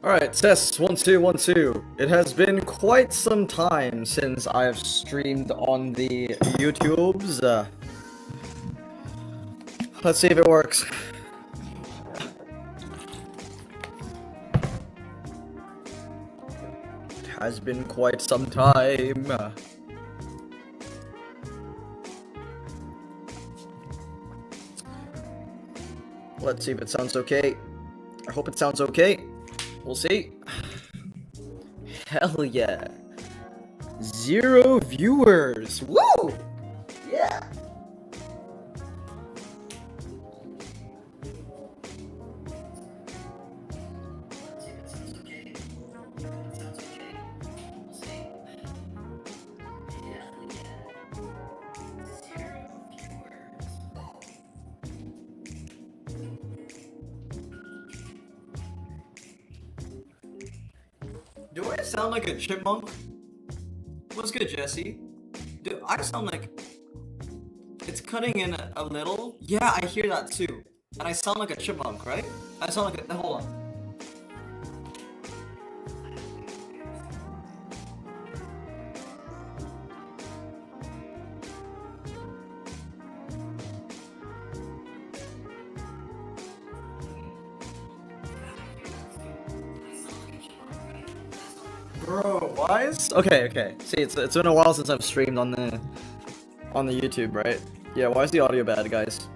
Alright, test 1 2 1 2. It has been quite some time since I have streamed on the YouTubes. Let's see if it works. It has been quite some time. Let's see if it sounds okay. I hope it sounds okay. We'll see. Hell yeah. 0 viewers. Woo! Yeah. Do I sound like a chipmunk? What's good, Jesse? Do I sound like it's cutting in a little? Yeah, I hear that too. And I sound like a chipmunk, right? I sound like a hold on. Bro, why is okay. See, it's been a while since I've streamed on the YouTube, right? Yeah, why is the audio bad, guys?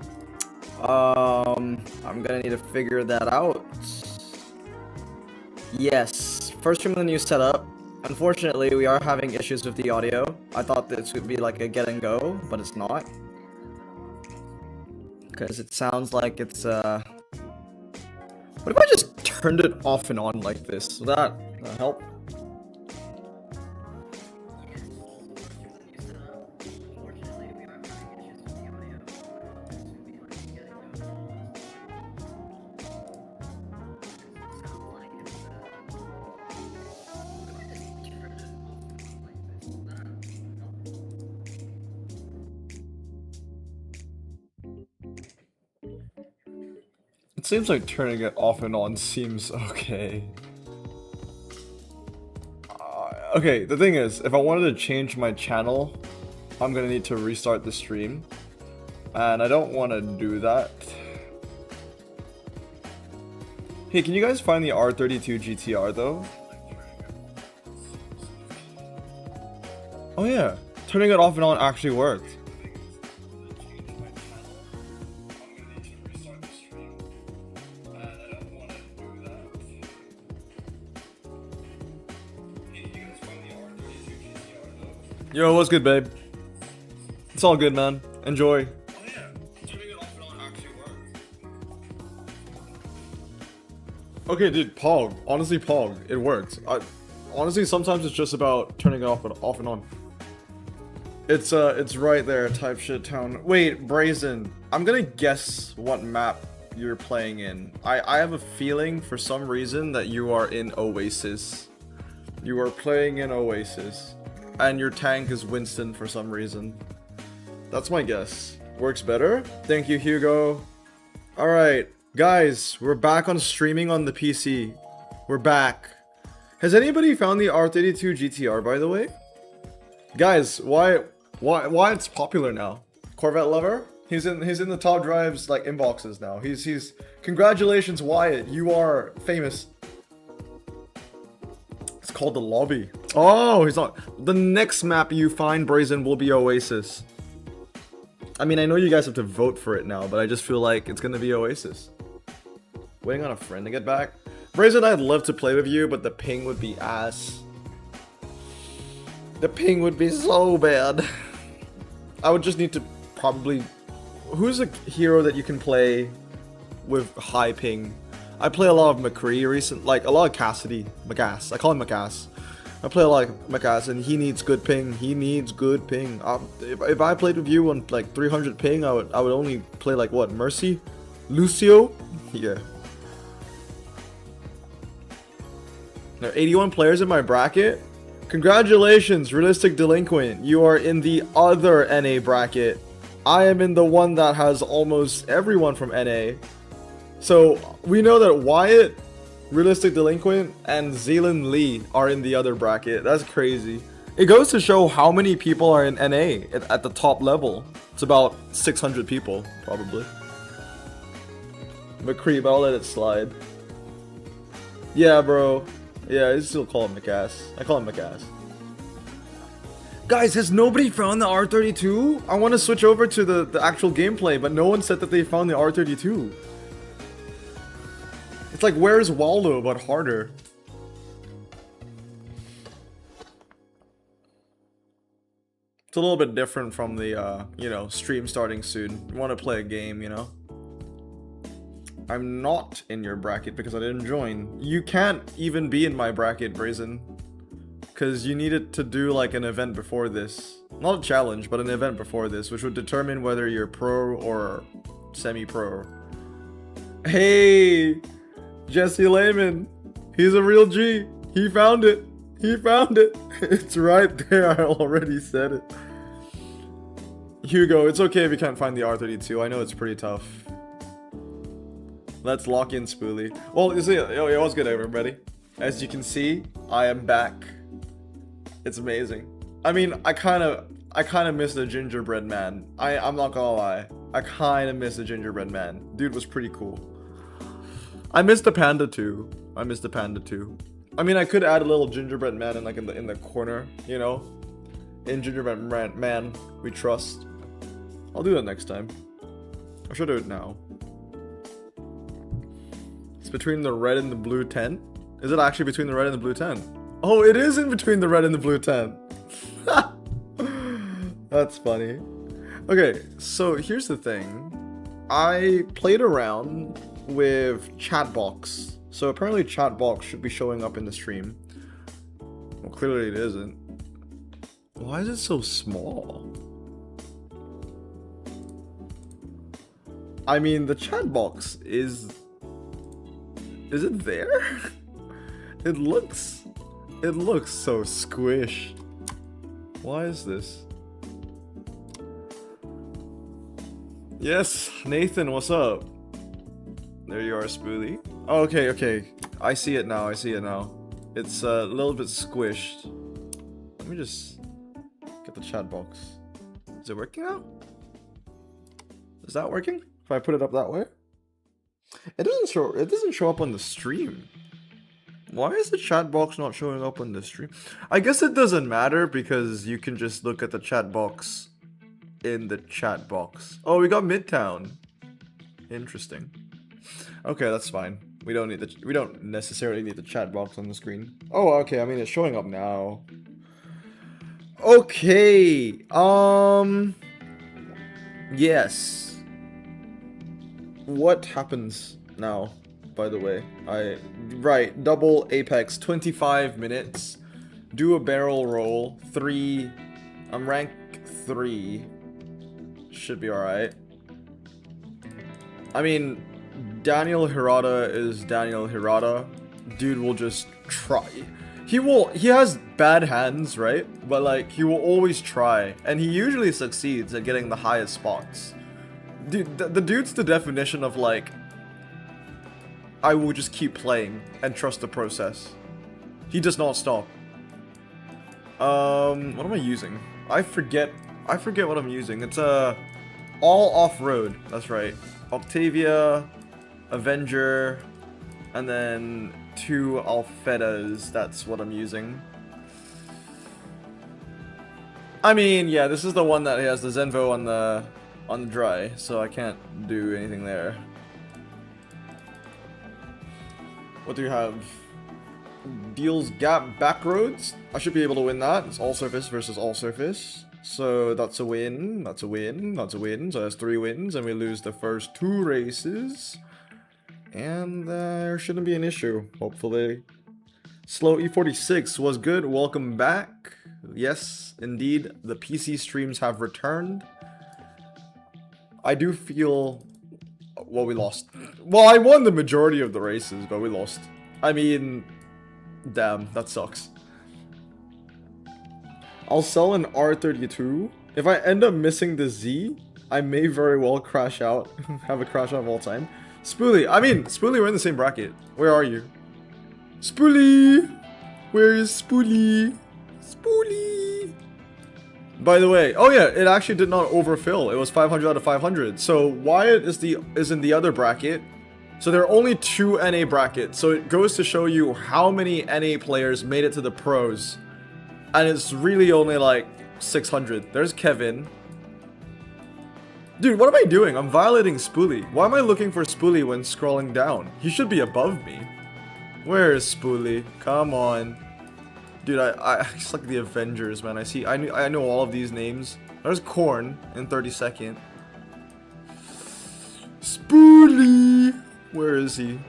I'm gonna need to figure that out. Yes, first stream of the new setup. Unfortunately, we are having issues with the audio. I thought this would be like a get and go, but it's not. Because it sounds like it's what if I just turned it off and on like this? Would that help? It seems like turning it off and on seems okay. Okay, the thing is, if I wanted to change my channel, I'm gonna need to restart the stream. And I don't want to do that. Hey, can you guys find the R32 GTR though? Oh yeah, turning it off and on actually worked. Yo, what's good, babe? It's all good, man. Enjoy. Oh yeah, turning it off and on actually worked. Okay, dude, Pog. Honestly, Pog, it worked. Honestly, sometimes it's just about turning it off and on. It's right there, type shit town. Wait, Brazen. I'm gonna guess what map you're playing in. I have a feeling for some reason that you are in Oasis. You are playing in Oasis. And your tank is Winston for some reason. That's my guess. Works better? Thank you, Hugo. Alright, guys, we're back on streaming on the PC. We're back. Has anybody found the R32 GTR, by the way? Guys, why it's popular now? Corvette lover? He's in the top drives like inboxes now. He's congratulations, Wyatt. You are famous. It's called the lobby. Oh, he's not. The next map you find, Brazen, will be Oasis. I mean, I know you guys have to vote for it now, but I just feel like it's gonna be Oasis. Waiting on a friend to get back. Brazen, I'd love to play with you, but the ping would be ass. The ping would be so bad. I would just need to probably... Who's a hero that you can play with high ping? I play a lot of McCree like a lot of Cassidy. Macass. I call him Macass. I play a lot of Macass and he needs good ping. He needs good ping. If I played with you on like 300 ping, I would only play like what? Mercy? Lucio? Yeah. There are 81 players in my bracket. Congratulations, Realistic Delinquent. You are in the other NA bracket. I am in the one that has almost everyone from NA. So we know that Wyatt Realistic Delinquent and Zealand Lee are in the other bracket. That's crazy. It goes to show how many people are in NA at the top level. It's about 600 people, probably. McCree, but I'll let it slide. Yeah, bro. Yeah, I still call him McAss. I call him McAss. Guys, has nobody found the R32? I want to switch over to the actual gameplay, but no one said that they found the R32. It's like, where's Waldo, but harder. It's a little bit different from the, you know, stream starting soon. You want to play a game, you know? I'm not in your bracket because I didn't join. You can't even be in my bracket, Brazen. Because you needed to do like an event before this. Not a challenge, but an event before this, which would determine whether you're pro or semi-pro. Hey! Jesse Lehman. He's a real G. He found it. He found it. It's right there. I already said it. Hugo, it's okay if you can't find the R32. I know it's pretty tough. Let's lock in Spoolie. Well, you see, yo, what's good, everybody? As you can see, I am back. It's amazing. I mean, I kind of miss the gingerbread man. I'm not gonna lie. I kind of miss the gingerbread man. Dude was pretty cool. I miss the panda too. I miss the panda too. I mean, I could add a little gingerbread man in like in the corner, you know. In gingerbread man, we trust. I'll do that next time. I should do it now. It's between the red and the blue tent. Is it actually between the red and the blue tent? Oh, it is in between the red and the blue tent. That's funny. Okay, so here's the thing. I played around with Chatbox. So apparently Chatbox should be showing up in the stream. Well, clearly it isn't. Why is it so small? I mean, the Chatbox is it there? It looks so squished. Why is this? Yes, Nathan, what's up? There you are, Spoolie. Oh, okay. I see it now. It's a little bit squished. Let me just get the chat box. Is it working now? Is that working? If I put it up that way? It doesn't show up on the stream. Why is the chat box not showing up on the stream? I guess it doesn't matter because you can just look at the chat box in the chat box. Oh, we got Midtown. Interesting. Okay, that's fine. We don't necessarily need the chat box on the screen. Oh, okay. I mean, it's showing up now. Okay. Yes. What happens now, by the way? Right, double Apex, 25 minutes. Do a barrel roll. 3. I'm rank 3. Should be alright. I mean, Daniel Hirata is Daniel Hirata. Dude will just try. He has bad hands, right? But like, he will always try. And he usually succeeds at getting the highest spots. Dude, the dude's the definition of like, I will just keep playing and trust the process. He does not stop. What am I using? I forget what I'm using. It's all off-road. That's right. Octavia, Avenger, and then 2 Alfetas. That's what I'm using. I mean, yeah, this is the one that has the Zenvo on the dry, so I can't do anything there. What do you have? Deals gap backroads. I should be able to win that. It's all surface versus all surface. So that's a win, that's a win, that's a win. So that's 3 wins, and we lose the first 2 races. And there shouldn't be an issue, hopefully. Slow E46 was good. Welcome back. Yes, indeed, the PC streams have returned. I do feel... Well, we lost. Well, I won the majority of the races, but we lost. I mean... Damn, that sucks. I'll sell an R32. If I end up missing the Z, I may very well crash out. Have a crash out of all time. Spoolie, we're in the same bracket. Where are you? Spoolie! Where is Spoolie? Spoolie! By the way, oh yeah, it actually did not overfill. It was 500 out of 500. So Wyatt is in the other bracket. So there are only 2 NA brackets. So it goes to show you how many NA players made it to the pros. And it's really only like 600. There's Kevin. Dude, what am I doing? I'm violating Spoolie. Why am I looking for Spoolie when scrolling down? He should be above me. Where is Spoolie? Come on. Dude, it's like the Avengers, man. I know all of these names. There's Korn in 32nd. Spoolie! Where is he?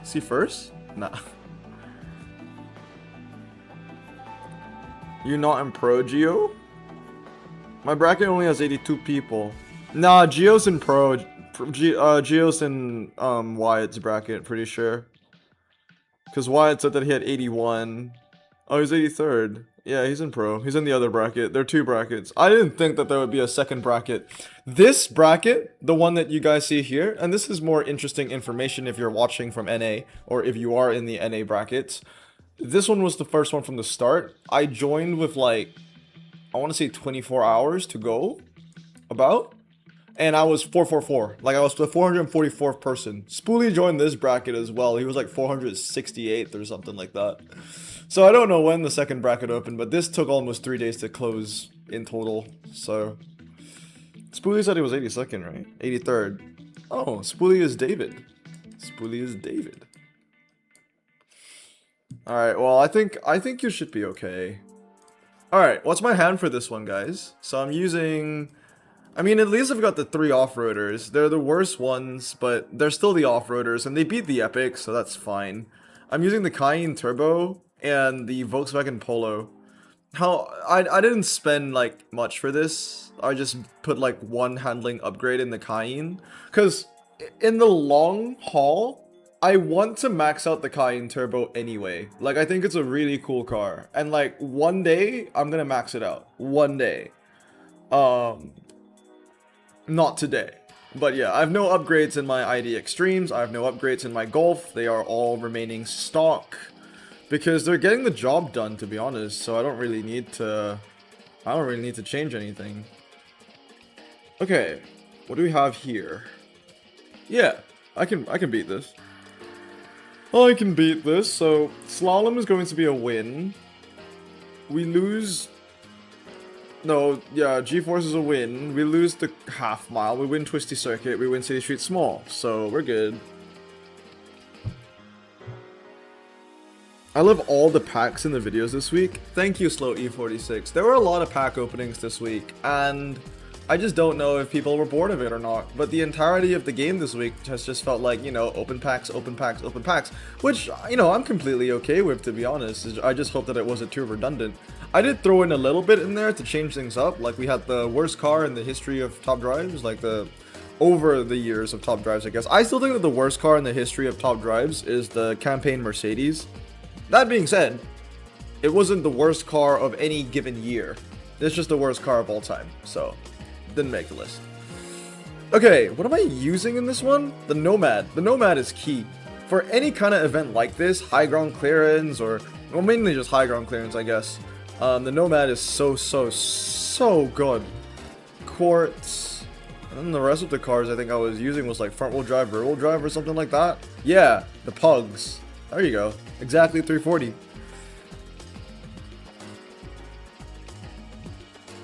Is he first? Nah. You're not in Pro, Geo? My bracket only has 82 people. Nah, Geo's in Pro. Geo's in Wyatt's bracket, pretty sure. Because Wyatt said that he had 81. Oh, he's 83rd. Yeah, he's in Pro. He's in the other bracket. There are 2 brackets. I didn't think that there would be a second bracket. This bracket, the one that you guys see here, and this is more interesting information if you're watching from NA, or if you are in the NA brackets. This one was the first one from the start. I joined with like, I want to say 24 hours to go, about. And I was 444. Like, I was the 444th person. Spoolie joined this bracket as well. He was like 468th or something like that. So I don't know when the second bracket opened, but this took almost 3 days to close in total. So Spoolie said he was 82nd, right? 83rd. Oh, Spoolie is David. Spoolie is David. Alright, well, I think you should be okay. Alright, what's my hand for this one, guys? So I'm using... I mean, at least I've got the 3 off-roaders. They're the worst ones, but they're still the off-roaders, and they beat the Epic, so that's fine. I'm using the Cayenne Turbo and the Volkswagen Polo. I didn't spend, like, much for this. I just put, like, 1 handling upgrade in the Cayenne. Because in the long haul, I want to max out the Cayenne Turbo anyway. Like, I think it's a really cool car. And, like, one day, I'm gonna max it out. One day. Not today. But yeah, I have no upgrades in my ID Extremes. I have no upgrades in my Golf. They are all remaining stock. Because they're getting the job done, to be honest. So I don't really need to change anything. Okay, what do we have here? Yeah, I can beat this. I can beat this. So Slalom is going to be a win. We lose... No, yeah, G-Force is a win. We lose the half mile. We win Twisty Circuit. We win City Street Small. So we're good. I love all the packs in the videos this week. Thank you, Slow E46. There were a lot of pack openings this week, and I just don't know if people were bored of it or not. But the entirety of the game this week has just felt like, you know, open packs, open packs, open packs. Which, you know, I'm completely okay with, to be honest. I just hope that it wasn't too redundant. I did throw in a little bit in there to change things up. Like, we had the worst car in the history of Top Drives, like over the years of Top Drives, I guess. I still think that the worst car in the history of Top Drives is the Campaign Mercedes. That being said, it wasn't the worst car of any given year. It's just the worst car of all time, so didn't make the list. Okay, what am I using in this one? The Nomad. The Nomad is key. For any kind of event like this, high ground clearance, or, well, mainly just high ground clearance, I guess. The Nomad is so good. Quartz. And then the rest of the cars I think I was using was like front wheel drive, rear wheel drive, or something like that. Yeah, the Pugs. There you go. Exactly 340.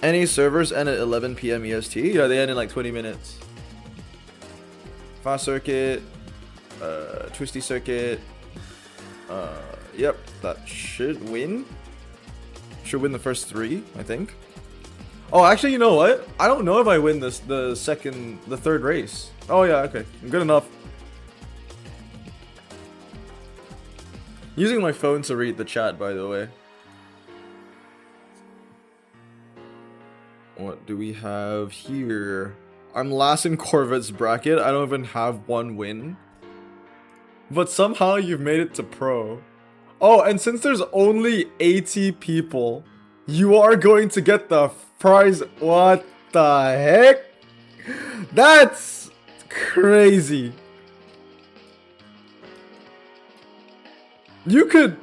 Any servers end at 11 PM EST? Yeah, they end in like 20 minutes. Fast circuit. Twisty circuit. Yep, that should win. Should win the first 3, I think. Oh, actually, you know what? I don't know if I win this, the third race. Oh yeah, okay, good enough. Using my phone to read the chat, by the way. What do we have here? I'm last in Corvette's bracket. I don't even have 1 win. But somehow you've made it to pro. Oh, and since there's only 80 people, you are going to get the prize. What the heck? That's crazy. You could,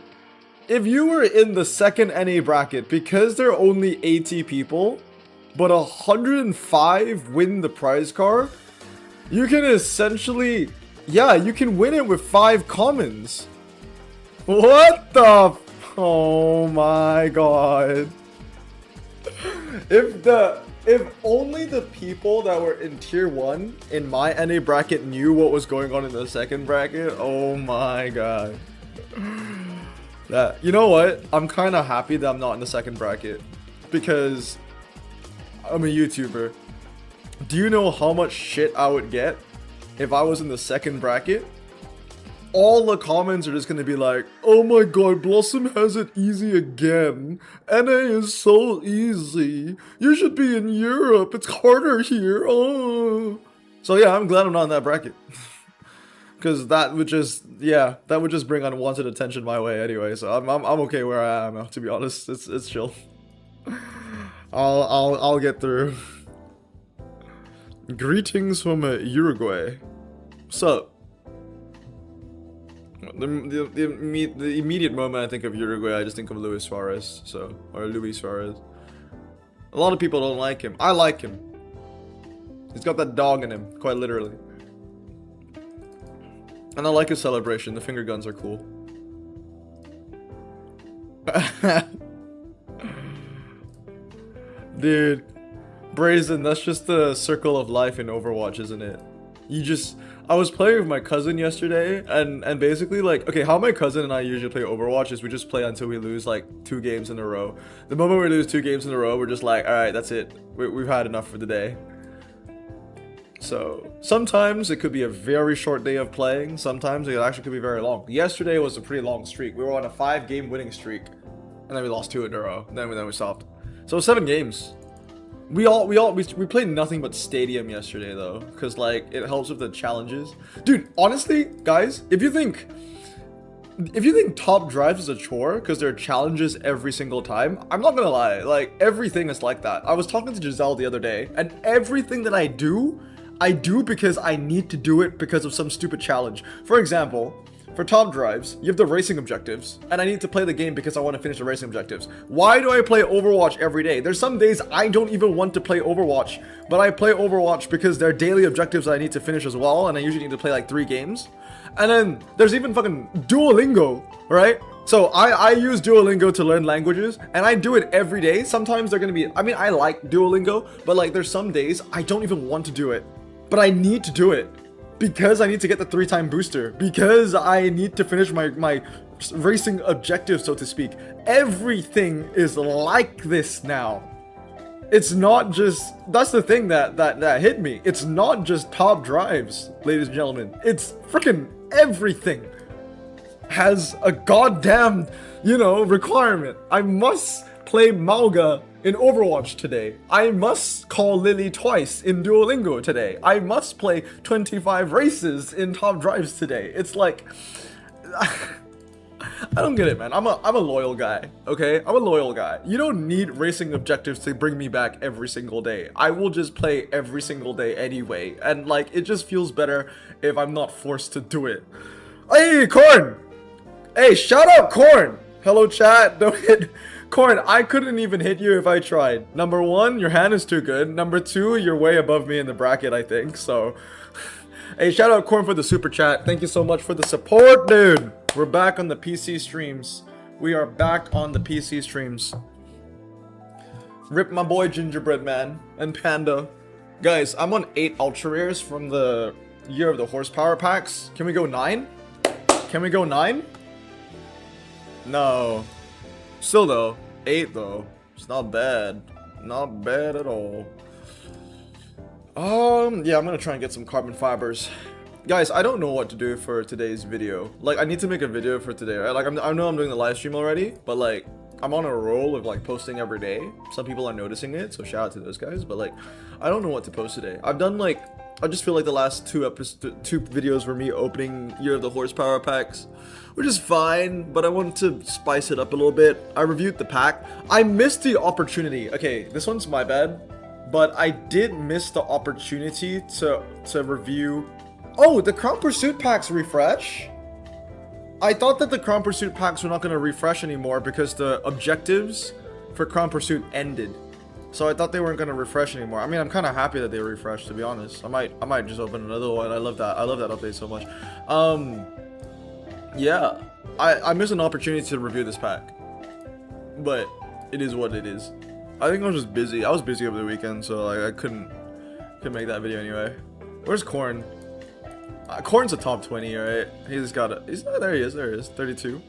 if you were in the second NA bracket, because there are only 80 people, but 105 win the prize car, you can essentially, yeah, you can win it with 5 commons. What the? Oh my god. If only the people that were in tier 1 in my NA bracket knew what was going on in the second bracket, oh my god. That, you know what? I'm kind of happy that I'm not in the second bracket because I'm a YouTuber. Do you know how much shit I would get if I was in the second bracket? All the comments are just gonna be like, oh my god, Blossom has it easy again. NA is so easy. You should be in Europe. It's harder here. Oh. So yeah, I'm glad I'm not in that bracket. Because that would just, yeah, that would just bring unwanted attention my way anyway. So I'm okay where I am, to be honest. It's chill. I'll get through. Greetings from Uruguay. So, the immediate moment I think of Uruguay, I just think of Luis Suarez. So, or Luis Suarez. A lot of people don't like him. I like him. He's got that dog in him, quite literally. And I like his celebration. The finger guns are cool. Dude, Brazen, that's just the circle of life in Overwatch, isn't it? I was playing with my cousin yesterday, and basically, like, okay, how my cousin and I usually play Overwatch is we just play until we lose, like, 2 games in a row. The moment we lose 2 games in a row, we're just like, alright, that's it. We've had enough for the day. So, sometimes it could be a very short day of playing, sometimes it actually could be very long. Yesterday was a pretty long streak. We were on a 5-game winning streak, and then we lost 2 in a row, and then we stopped. So 7 games. We played nothing but Stadium yesterday though, because like it helps with the challenges. Dude, honestly, guys, if you think top drives is a chore because there are challenges every single time, I'm not gonna lie, like everything is like that. I was talking to Giselle the other day, and everything that I do because I need to do it because of some stupid challenge. For example, for top drives, you have the racing objectives, and I need to play the game because I want to finish the racing objectives. Why do I play Overwatch every day? There's some days I don't even want to play Overwatch, but I play Overwatch because there are daily objectives that I need to finish as well, and I usually need to play like 3 games. And then there's even fucking Duolingo, right? So I use Duolingo to learn languages, and I do it every day. Sometimes they're gonna be, I mean, I like Duolingo, but like there's some days I don't even want to do it, but I need to do it. Because I need to get the 3-time booster. Because I need to finish my racing objective, so to speak. Everything is like this now. It's not just... That's the thing that hit me. It's not just top drives, ladies and gentlemen. It's freaking everything has a goddamn, you know, requirement. I must play Mauga in Overwatch today. I must call Lily twice in Duolingo today. I must play 25 races in top drives today. It's like, I don't get it, man. I'm a loyal guy, okay? I'm a loyal guy. You don't need racing objectives to bring me back every single day. I will just play every single day anyway. And like, it just feels better if I'm not forced to do it. Hey, Corn! Hey, shout out Corn! Hello, chat. Don't hit... Corn, I couldn't even hit you if I tried. Number 1, your hand is too good. Number 2, you're way above me in the bracket, I think. So, hey, shout out Corn for the super chat. Thank you so much for the support, dude. We're back on the PC streams. We are back on the PC streams. Rip my boy Gingerbread Man and Panda. Guys, I'm on 8 ultra rares from the Year of the Horsepower packs. Can we go 9? Can we go 9? No. Still though, 8 though. It's not bad. Not bad at all. Yeah, I'm gonna try and get some carbon fibers. Guys, I don't know what to do for today's video. Like, I need to make a video for today, right? Like, I know I'm doing the live stream already, but like, I'm on a roll of like posting every day. Some people are noticing it, so shout out to those guys. But like, I don't know what to post today. I've done like, I just feel like the last 2 videos were me opening Year of the Horsepower packs, which is fine, but I want to spice it up a little bit. I reviewed the pack. I missed the opportunity. Okay, this one's my bad, but I did miss the opportunity to review. Oh, the Crown Pursuit packs refresh? I thought that the Crown Pursuit packs were not going to refresh anymore because the objectives for Crown Pursuit ended. So I thought they weren't going to refresh anymore. I mean, I'm kind of happy that they refreshed, to be honest. I might just open another one. I love that update so much. Yeah, I missed an opportunity to review this pack, but it is what it is. I think I was just busy. I was busy over the weekend, so like I couldn't make that video anyway. Where's Corn? Corn's a top 20, right? He's got it. There he is. 32.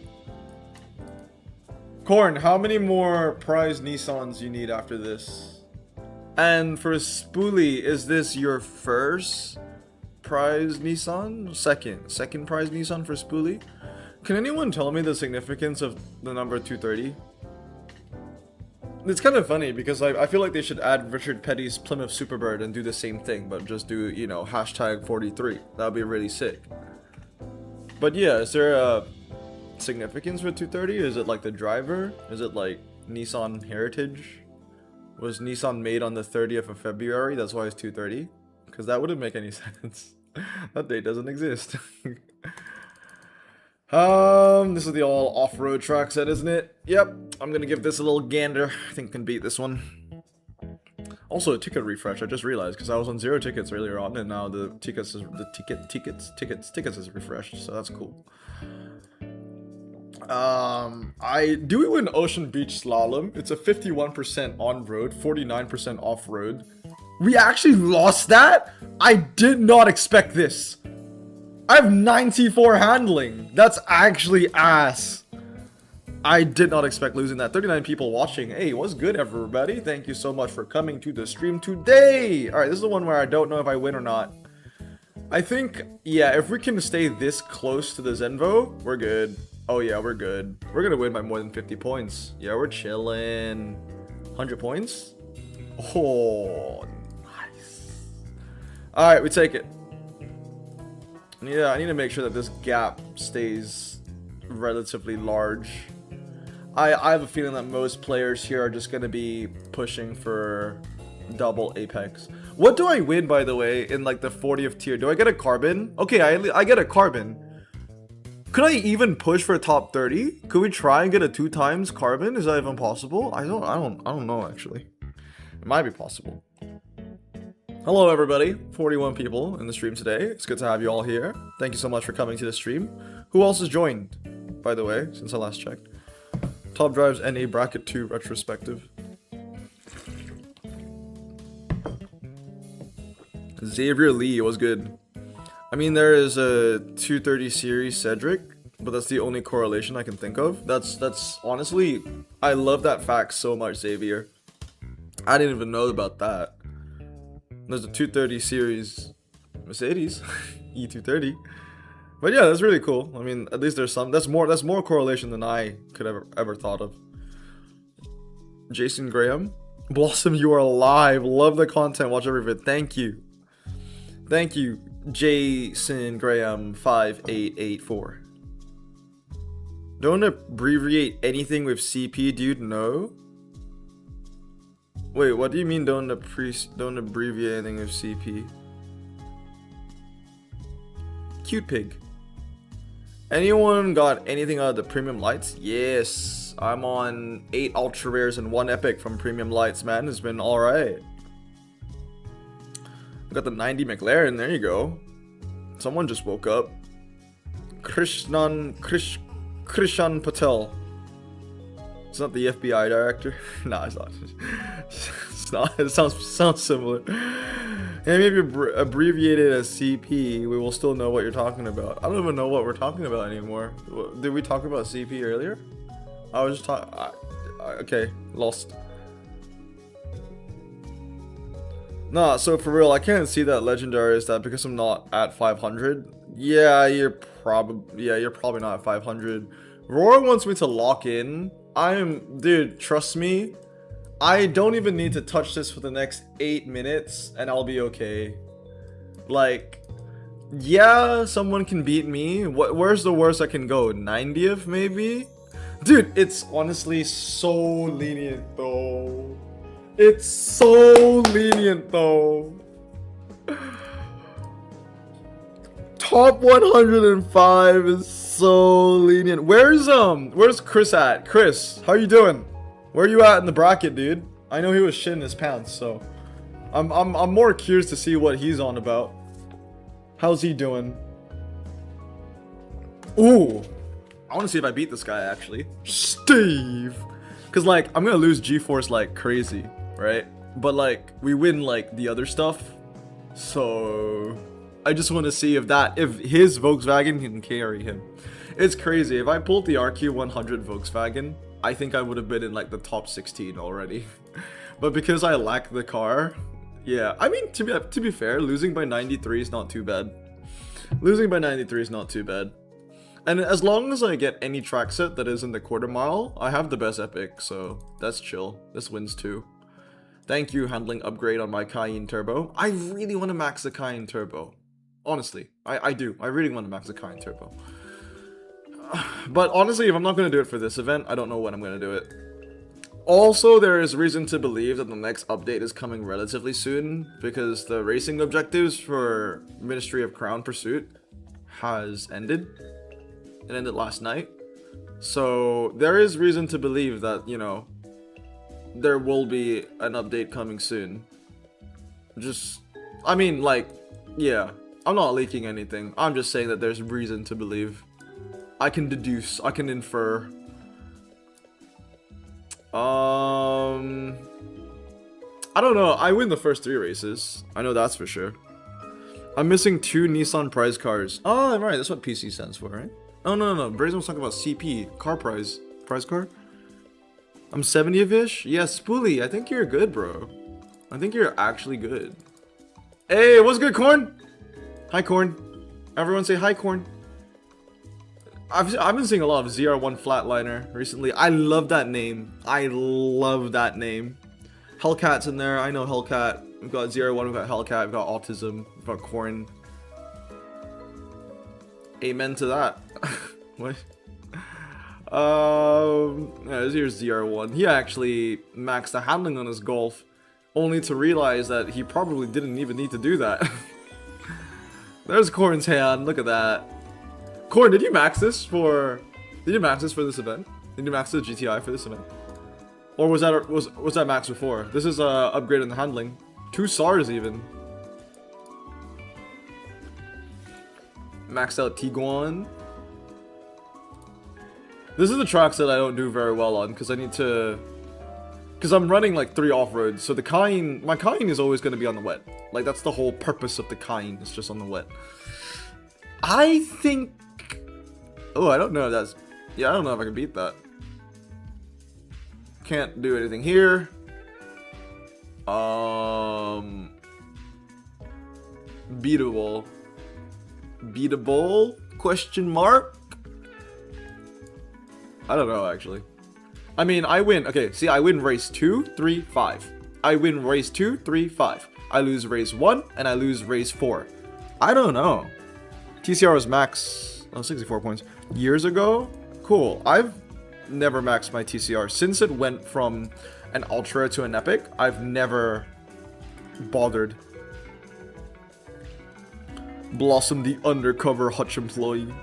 Corn, how many more prize Nissans you need after this? And for Spoolie, is this your first prize Nissan? Second prize Nissan for Spoolie? Can anyone tell me the significance of the number 230? It's kind of funny because I feel like they should add Richard Petty's Plymouth Superbird and do the same thing, but just do, you know, hashtag 43. That would be really sick. But yeah, is there a significance for 230? Is it like the driver? Is it like Nissan heritage? Was Nissan made on the 30th of February? That's why it's 230? Because that wouldn't make any sense. That date doesn't exist. This is the all off-road track set, isn't it? Yep, I'm gonna give this a little gander. I think I can beat this one. Also, a ticket refresh, I just realized, because I was on 0 tickets earlier on, and now the tickets is refreshed, so that's cool. Do we win Ocean Beach Slalom? It's a 51% on-road, 49% off-road. We actually lost that? I did not expect this. I have 94 handling. That's actually ass. I did not expect losing that. 39 people watching. Hey, what's good, everybody? Thank you so much for coming to the stream today. All right, this is the one where I don't know if I win or not. I think, yeah, if we can stay this close to the Zenvo, we're good. Oh, yeah, we're good. We're going to win by more than 50 points. Yeah, we're chilling. 100 points? Oh, nice. All right, we take it. Yeah, I need to make sure that this gap stays relatively large. I have a feeling that most players here are just going to be pushing for double Apex. What do I win, by the way, in like the 40th tier? Do I get a carbon? Okay, I get a carbon. Could I even push for top 30? Could we try and get a 2 times carbon? Is that even possible? I don't know actually. It might be possible. Hello everybody, 41 people in the stream today. It's good to have you all here. Thank you so much for coming to the stream. Who else has joined, by the way, since I last checked? Top Drives NA Bracket 2 retrospective. Xavier Lee was good. I mean, there is a 230 series Cedric, but that's the only correlation I can think of. That's honestly, I love that fact so much, Xavier. I didn't even know about that. There's a 230 series Mercedes E230, but yeah, that's really cool. I mean, at least there's some. That's more correlation than I could ever thought of. Jason Graham, Blossom, you are alive. Love the content. Watch every vid. Thank you, Jason Graham 5884. Don't abbreviate anything with CP, dude. No. Wait, what do you mean don't abbreviate anything with CP? Cute pig. Anyone got anything out of the premium lights? Yes, I'm on 8 ultra rares and 1 epic from premium lights, man. It's been alright. Got the 90 McLaren, there you go. Someone just woke up. Krishan Patel. It's not the FBI director. Nah, it's not. It's not. It sounds similar. And maybe abbreviate it as CP. We will still know what you're talking about. I don't even know what we're talking about anymore. Did we talk about CP earlier? I was just talking. Okay, lost. Nah, so for real, I can't see that legendary is that because I'm not at 500. Yeah, you're probably not at 500. Roar wants me to lock in. Dude, trust me, I don't even need to touch this for the next 8 minutes and I'll be okay. Like, yeah, someone can beat me. Where's the worst I can go? 90th maybe? Dude, it's honestly so lenient though. It's so lenient though. Top 105 is so lenient. Where's Chris at? Chris, how you doing? Where you at in the bracket, dude? I know he was shitting his pants, so I'm more curious to see what he's on about. How's he doing? Ooh, I want to see if I beat this guy actually. Steve, cause like I'm gonna lose G-Force like crazy, right? But like we win like the other stuff, so I just want to see if his Volkswagen can carry him. It's crazy. If I pulled the RQ100 Volkswagen, I think I would have been in like the top 16 already. But because I lack the car, yeah. I mean, to be fair, losing by 93 is not too bad. Losing by 93 is not too bad. And as long as I get any track set that is in the quarter mile, I have the best epic, so that's chill. This wins too. Thank you, handling upgrade on my Cayenne Turbo. I really want to max the Cayenne Turbo. Honestly, I do. I really want to max the Cayenne Turbo. But honestly, if I'm not going to do it for this event, I don't know when I'm going to do it. Also, there is reason to believe that the next update is coming relatively soon, because the racing objectives for Ministry of Crown Pursuit has ended. It ended last night. So there is reason to believe that, you know, there will be an update coming soon. I mean, like, yeah. I'm not leaking anything. I'm just saying that there's reason to believe. I can deduce. I can infer. I don't know. I win the first 3 races. I know that's for sure. I'm missing 2 Nissan prize cars. Oh, right. That's what PC stands for, right? Oh, no. Brazen was talking about CP. Car prize. Prize car? I'm 70th-ish? Yeah, Spoolie. I think you're good, bro. I think you're actually good. Hey, what's good, Corn? Hi, Corn. Everyone say hi, Corn. I've been seeing a lot of ZR1 Flatliner recently. I love that name. I love that name. Hellcat's in there. I know Hellcat. We've got ZR1, we've got Hellcat, we've got Autism, we've got Corn. Amen to that. What? Yeah, here's ZR1. He actually maxed the handling on his Golf, only to realize that he probably didn't even need to do that. There's Corn's hand. Look at that. Corn, did you max this for this event? Did you max the GTI for this event? Or was that max before? This is upgrade in the handling. 2 SARs even. Maxed out Tiguan. This is the tracks that I don't do very well on because I need to. Because I'm running like 3 off-roads, so my Cayenne is always going to be on the wet. Like, that's the whole purpose of the Cayenne, it's just on the wet. I think... Oh, I don't know if that's... Yeah, I don't know if I can beat that. Can't do anything here. Beatable. Beatable? Question mark? I don't know, actually. I mean, I win. Okay, see, I win race 2, 3, 5. I win race 2, 3, 5. I lose race 1, and I lose race 4. I don't know. TCR was max 64 points. Years ago? Cool. I've never maxed my TCR. Since it went from an Ultra to an Epic, I've never bothered. Blossom the undercover Hutch employee.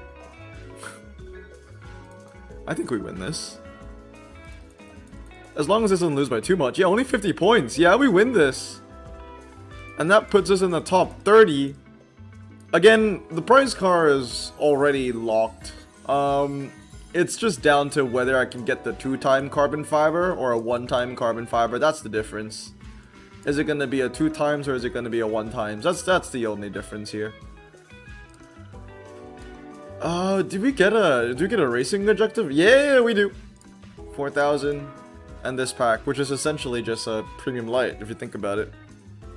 I think we win this. As long as this doesn't lose by too much. Yeah, only 50 points. Yeah, we win this. And that puts us in the top 30. Again, the prize car is already locked. It's just down to whether I can get the 2-time carbon fiber or a 1-time carbon fiber. That's the difference. Is it going to be a 2 times or is it going to be a 1 times? That's the only difference here. Did we get a racing objective? Yeah, we do. 4,000 and this pack, which is essentially just a premium light if you think about it.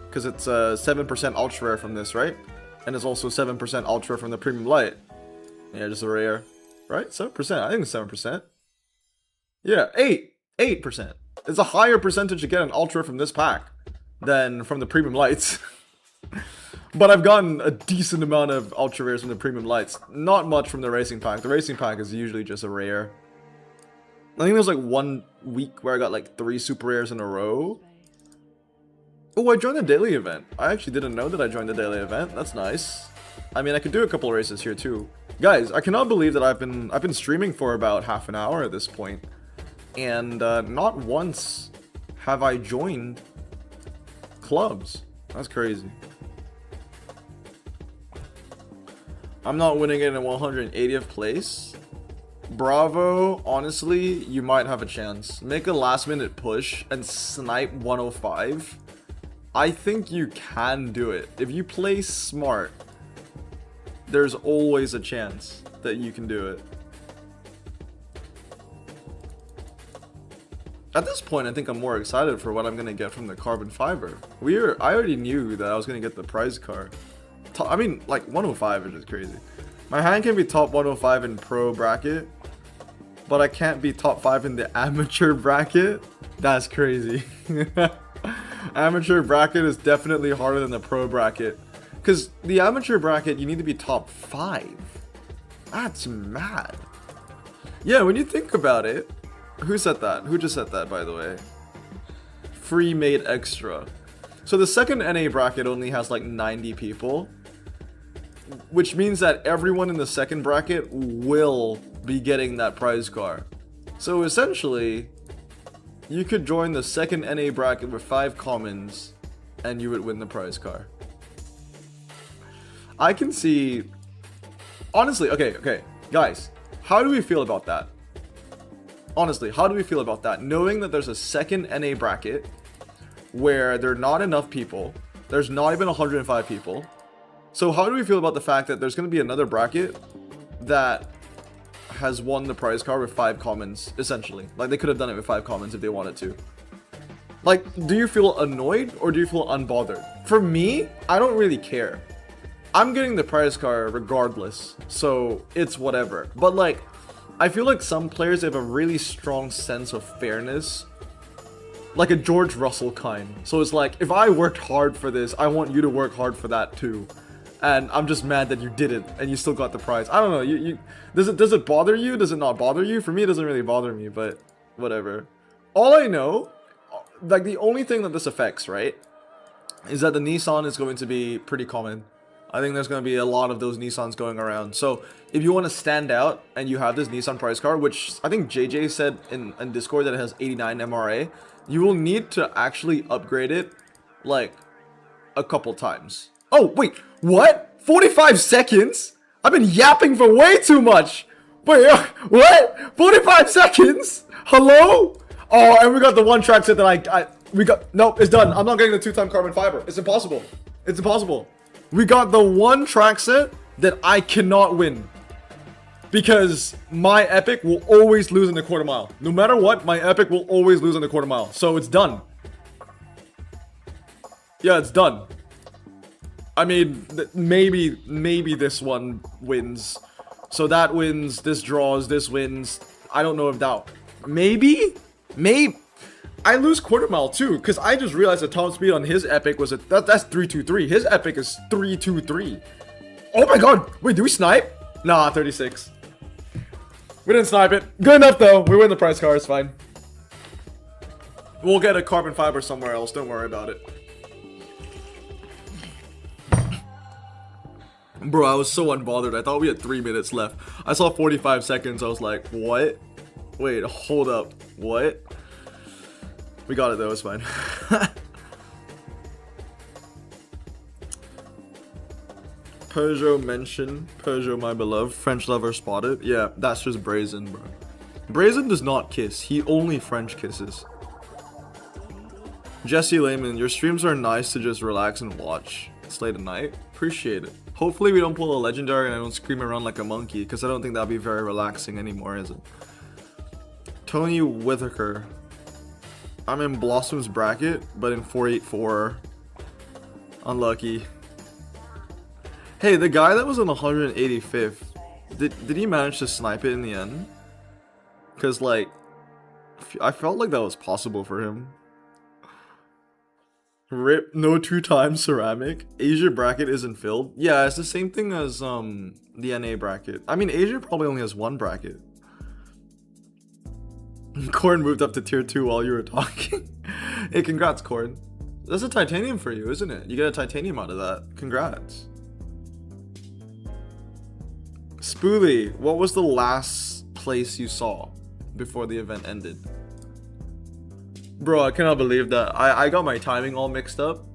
Because it's 7% ultra rare from this, right? And it's also 7% ultra from the premium light. Yeah, just a rare. Right? 7%. I think it's 7%. Yeah, 8%. It's a higher percentage to get an ultra from this pack than from the premium lights. But I've gotten a decent amount of ultra rares from the premium lights. Not much from the racing pack. The racing pack is usually just a rare. I think there's like 1 week where I got like 3 super rares in a row. Oh, I joined the daily event. I actually didn't know that I joined the daily event. That's nice. I mean, I could do a couple races here too. Guys, I cannot believe that I've been streaming for about half an hour at this point, and not once have I joined clubs. That's crazy. I'm not winning it in 180th place. Bravo, honestly, you might have a chance. Make a last minute push and snipe 105. I think you can do it. If you play smart, there's always a chance that you can do it. At this point, I think I'm more excited for what I'm gonna get from the carbon fiber. I already knew that I was gonna get the prize car. I mean, like 105 is just crazy. My hand can be top 105 in pro bracket, but I can't be top 5 in the amateur bracket. That's crazy. Amateur bracket is definitely harder than the pro bracket, because the amateur bracket you need to be top 5. That's mad. Yeah, when you think about it, who said that? Who just said that, by the way? Free made extra. So the second NA bracket only has like 90 people, which means that everyone in the second bracket will be getting that prize car. So essentially, you could join the second NA bracket with 5 commons and you would win the prize car. I can see... Honestly, okay, guys, how do we feel about that? Honestly, how do we feel about that? Knowing that there's a second NA bracket where there are not enough people, there's not even 105 people. So how do we feel about the fact that there's going to be another bracket that has won the prize car with 5 commons, essentially? Like, they could have done it with 5 commons if they wanted to. Like, do you feel annoyed or do you feel unbothered? For me, I don't really care. I'm getting the prize car regardless, so it's whatever. But like, I feel like some players have a really strong sense of fairness, like a George Russell kind. So it's like, if I worked hard for this, I want you to work hard for that too. And I'm just mad that you didn't and you still got the prize. I don't know. Does it bother you? Does it not bother you? For me, it doesn't really bother me, but whatever. All I know, like the only thing that this affects, right, is that the Nissan is going to be pretty common. I think there's going to be a lot of those Nissans going around. So if you want to stand out and you have this Nissan prize car, which I think JJ said in Discord that it has 89 MRA, you will need to actually upgrade it like a couple times. Oh, wait, what? 45 seconds? I've been yapping for way too much. Wait, what? 45 seconds? Hello? Oh, and we got the one track set that nope, it's done. I'm not getting the 2-time carbon fiber. It's impossible. It's impossible. We got the one track set that I cannot win, because my epic will always lose in the quarter mile. No matter what, my epic will always lose in the quarter mile. So it's done. Yeah, it's done. I mean, maybe this one wins. So that wins, this draws, this wins. I don't know if that... Maybe? I lose quarter mile too, because I just realized the top speed on his epic was that's 323. His epic is 323. Oh my god! Wait, do we snipe? Nah, 36. We didn't snipe it. Good enough though. We win the prize car. It's fine. We'll get a carbon fiber somewhere else. Don't worry about it. Bro, I was so unbothered. I thought we had 3 minutes left. I saw 45 seconds. I was like, what? Wait, hold up. What? We got it though, it's fine. Peugeot mentioned. Peugeot, my beloved. French lover spotted. Yeah, that's just Brazen, bro. Brazen does not kiss. He only French kisses. Jesse Lehman, your streams are nice to just relax and watch. It's late at night. Appreciate it. Hopefully we don't pull a legendary and I don't scream around like a monkey, because I don't think that'll be very relaxing anymore, is it? Tony Whitaker. I'm in Blossom's bracket, but in 484. Unlucky. Hey, the guy that was in 185th, did he manage to snipe it in the end? Because, like, I felt like that was possible for him. Rip, no 2-time ceramic. Asia bracket isn't filled. Yeah, it's the same thing as the NA bracket. I mean, Asia probably only has 1 bracket. Corn moved up to tier 2 while you were talking. Hey, congrats, Corn. That's a titanium for you, isn't it? You get a titanium out of that. Congrats. Spoolie, what was the last place you saw before the event ended? Bro, I cannot believe that. I got my timing all mixed up.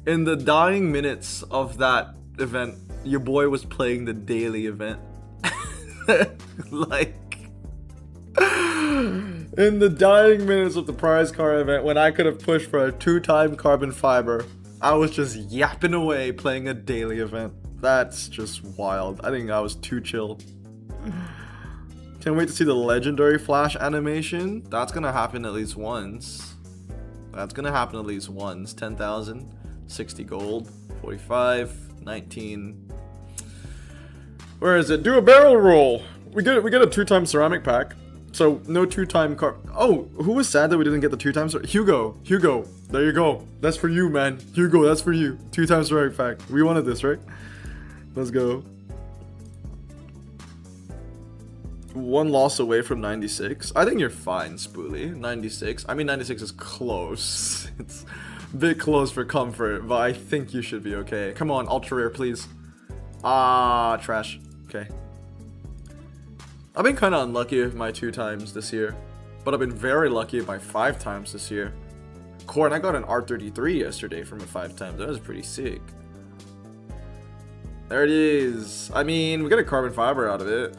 In the dying minutes of that event, your boy was playing the daily event. Like, in the dying minutes of the prize car event, when I could have pushed for a 2-time carbon fiber, I was just yapping away playing a daily event. That's just wild. I think I was too chill. Can't wait to see the legendary Flash animation. That's gonna happen at least once. 10,000, 60 gold, 45, 19. Where is it? Do a barrel roll. We get a 2-time ceramic pack. So no 2-time car. Oh, who was sad that we didn't get the 2 times? Hugo, there you go. That's for you, man. Hugo, that's for you. 2 times ceramic pack. We wanted this, right? Let's go. 1 loss away from 96. I think you're fine, Spoolie. 96. I mean, 96 is close. It's a bit close for comfort, but I think you should be okay. Come on, ultra rare, please. Ah, trash. Okay. I've been kind of unlucky with my 2 times this year, but I've been very lucky with my 5 times this year. Corn, I got an R33 yesterday from a 5 times. That was pretty sick. There it is. I mean, we got a carbon fiber out of it.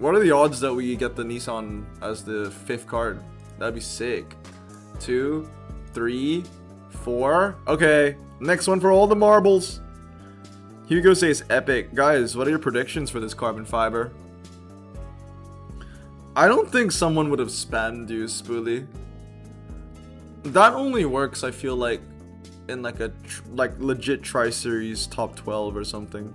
What are the odds that we get the Nissan as the 5th card? That'd be sick. 2, 3, 4. Okay, next one for all the marbles. Hugo says epic. Guys, what are your predictions for this carbon fiber? I don't think someone would have spammed you, Spoolie. That only works, I feel like, in like a legit Tri-Series top 12 or something.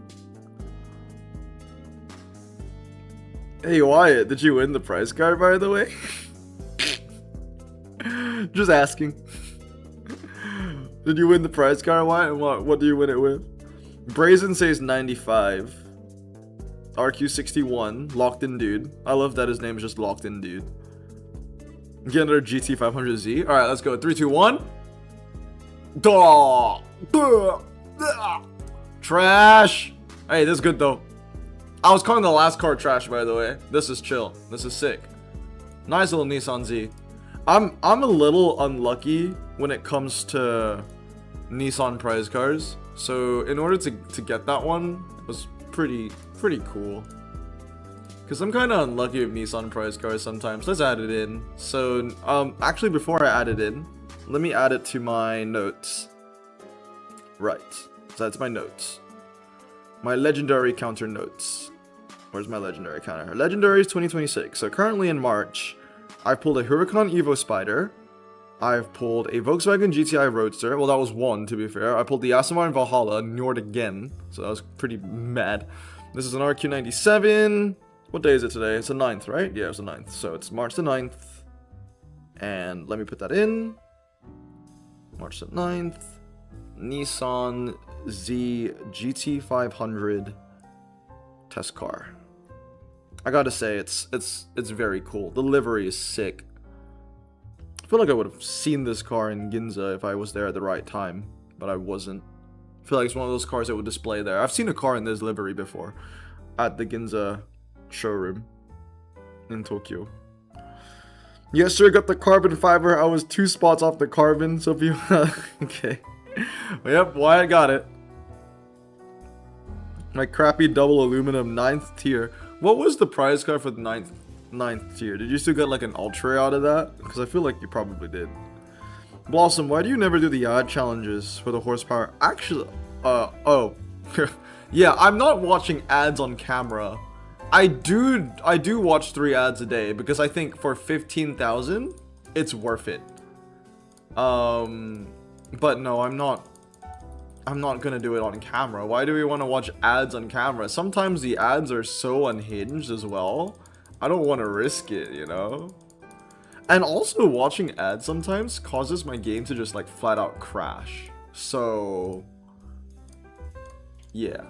Hey Wyatt, did you win the prize card, by the way? Just asking. Did you win the prize card, Wyatt? And what do you win it with? Brazen says 95. RQ61, locked in dude. I love that his name is just locked in dude. Get another GT 500Z. All right, let's go. 3, 2, 1. Trash. Hey, this is good though. I was calling the last card trash, by the way. This is chill. This is sick. Nice little Nissan Z. I'm a little unlucky when it comes to Nissan prize cars. So in order to get that one, it was pretty cool. Because I'm kind of unlucky with Nissan prize cars sometimes. Let's add it in. So actually before I add it in, let me add it to my notes. Right. So that's my notes. My legendary counter notes. Where's my legendary counter? Legendary is 2026. So currently in March, I've pulled a Huracan Evo Spider. I've pulled a Volkswagen GTI Roadster. Well, that was 1, to be fair. I pulled the Aston Martin Valhalla, Nord again. So that was pretty mad. This is an RQ97. What day is it today? It's the 9th, right? Yeah, it's the 9th. So it's March the 9th. And let me put that in. March the 9th. Nissan Z GT500 test car. I gotta say, it's very cool. The livery is sick. I feel like I would have seen this car in Ginza if I was there at the right time, but I wasn't. I feel like it's one of those cars that would display there. I've seen a car in this livery before at the Ginza showroom in Tokyo. Yes, sir, got the carbon fiber. I was 2 spots off the carbon, so if you... Okay. Yep, Wyatt got it. My crappy double aluminum 9th tier. What was the prize card for the 9th tier? Did you still get like an ultra out of that? Because I feel like you probably did. Blossom, why do you never do the ad challenges for the horsepower? Actually, oh. Yeah, I'm not watching ads on camera. I do watch 3 ads a day because I think for 15,000, it's worth it. But no, I'm not gonna do it on camera. Why do we want to watch ads on camera? Sometimes the ads are so unhinged as well. I don't want to risk it, you know? And also watching ads sometimes causes my game to just like flat out crash. So yeah.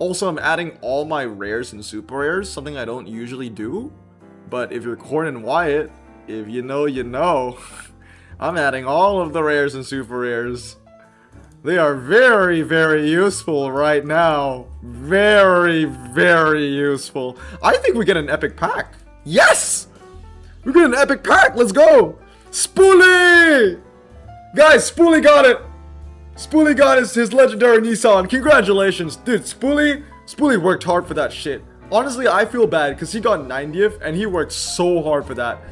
Also, I'm adding all my rares and super rares, something I don't usually do. But if you're Corn and Wyatt, if you know, you know. I'm adding all of the rares and super rares. They are very, very useful right now. Very, very useful. I think we get an epic pack. Yes! We get an epic pack. Let's go. Spoolie! Guys, Spoolie got it. Spoolie got his legendary Nissan. Congratulations. Dude, Spoolie worked hard for that shit. Honestly, I feel bad because he got 90th and he worked so hard for that.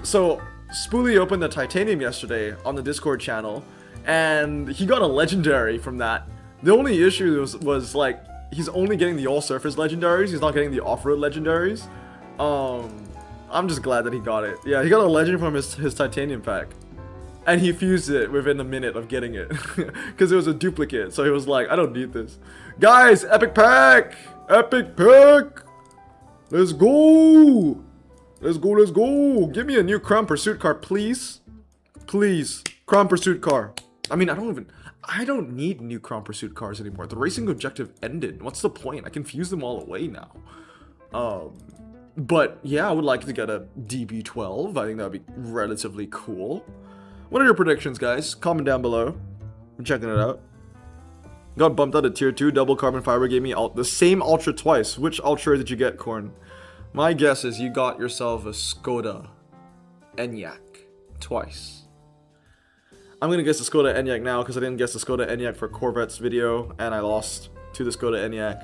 So Spoolie opened the Titanium yesterday on the Discord channel and he got a legendary from that. The only issue was like he's only getting the all surface legendaries. He's not getting the off-road legendaries. I'm just glad that he got it. Yeah, he got a legend from his Titanium pack. And he fused it within a minute of getting it. Because it was a duplicate. So he was like, I don't need this. Guys, epic pack! Epic pack! Let's go! Let's go, let's go! Give me a new Crown Pursuit car, please. Please. Crown Pursuit car. I mean, I don't need new Crown Pursuit cars anymore. The racing objective ended. What's the point? I can fuse them all away now. But yeah, I would like to get a DB12. I think that would be relatively cool. What are your predictions, guys? Comment down below. I'm checking it out. Got bumped out of tier 2. Double carbon fiber gave me the same ultra twice. Which ultra did you get, Corn? My guess is you got yourself a Skoda Enyaq twice. I'm gonna guess the Skoda Enyaq now because I didn't guess the Skoda Enyaq for Corvette's video and I lost to the Skoda Enyaq.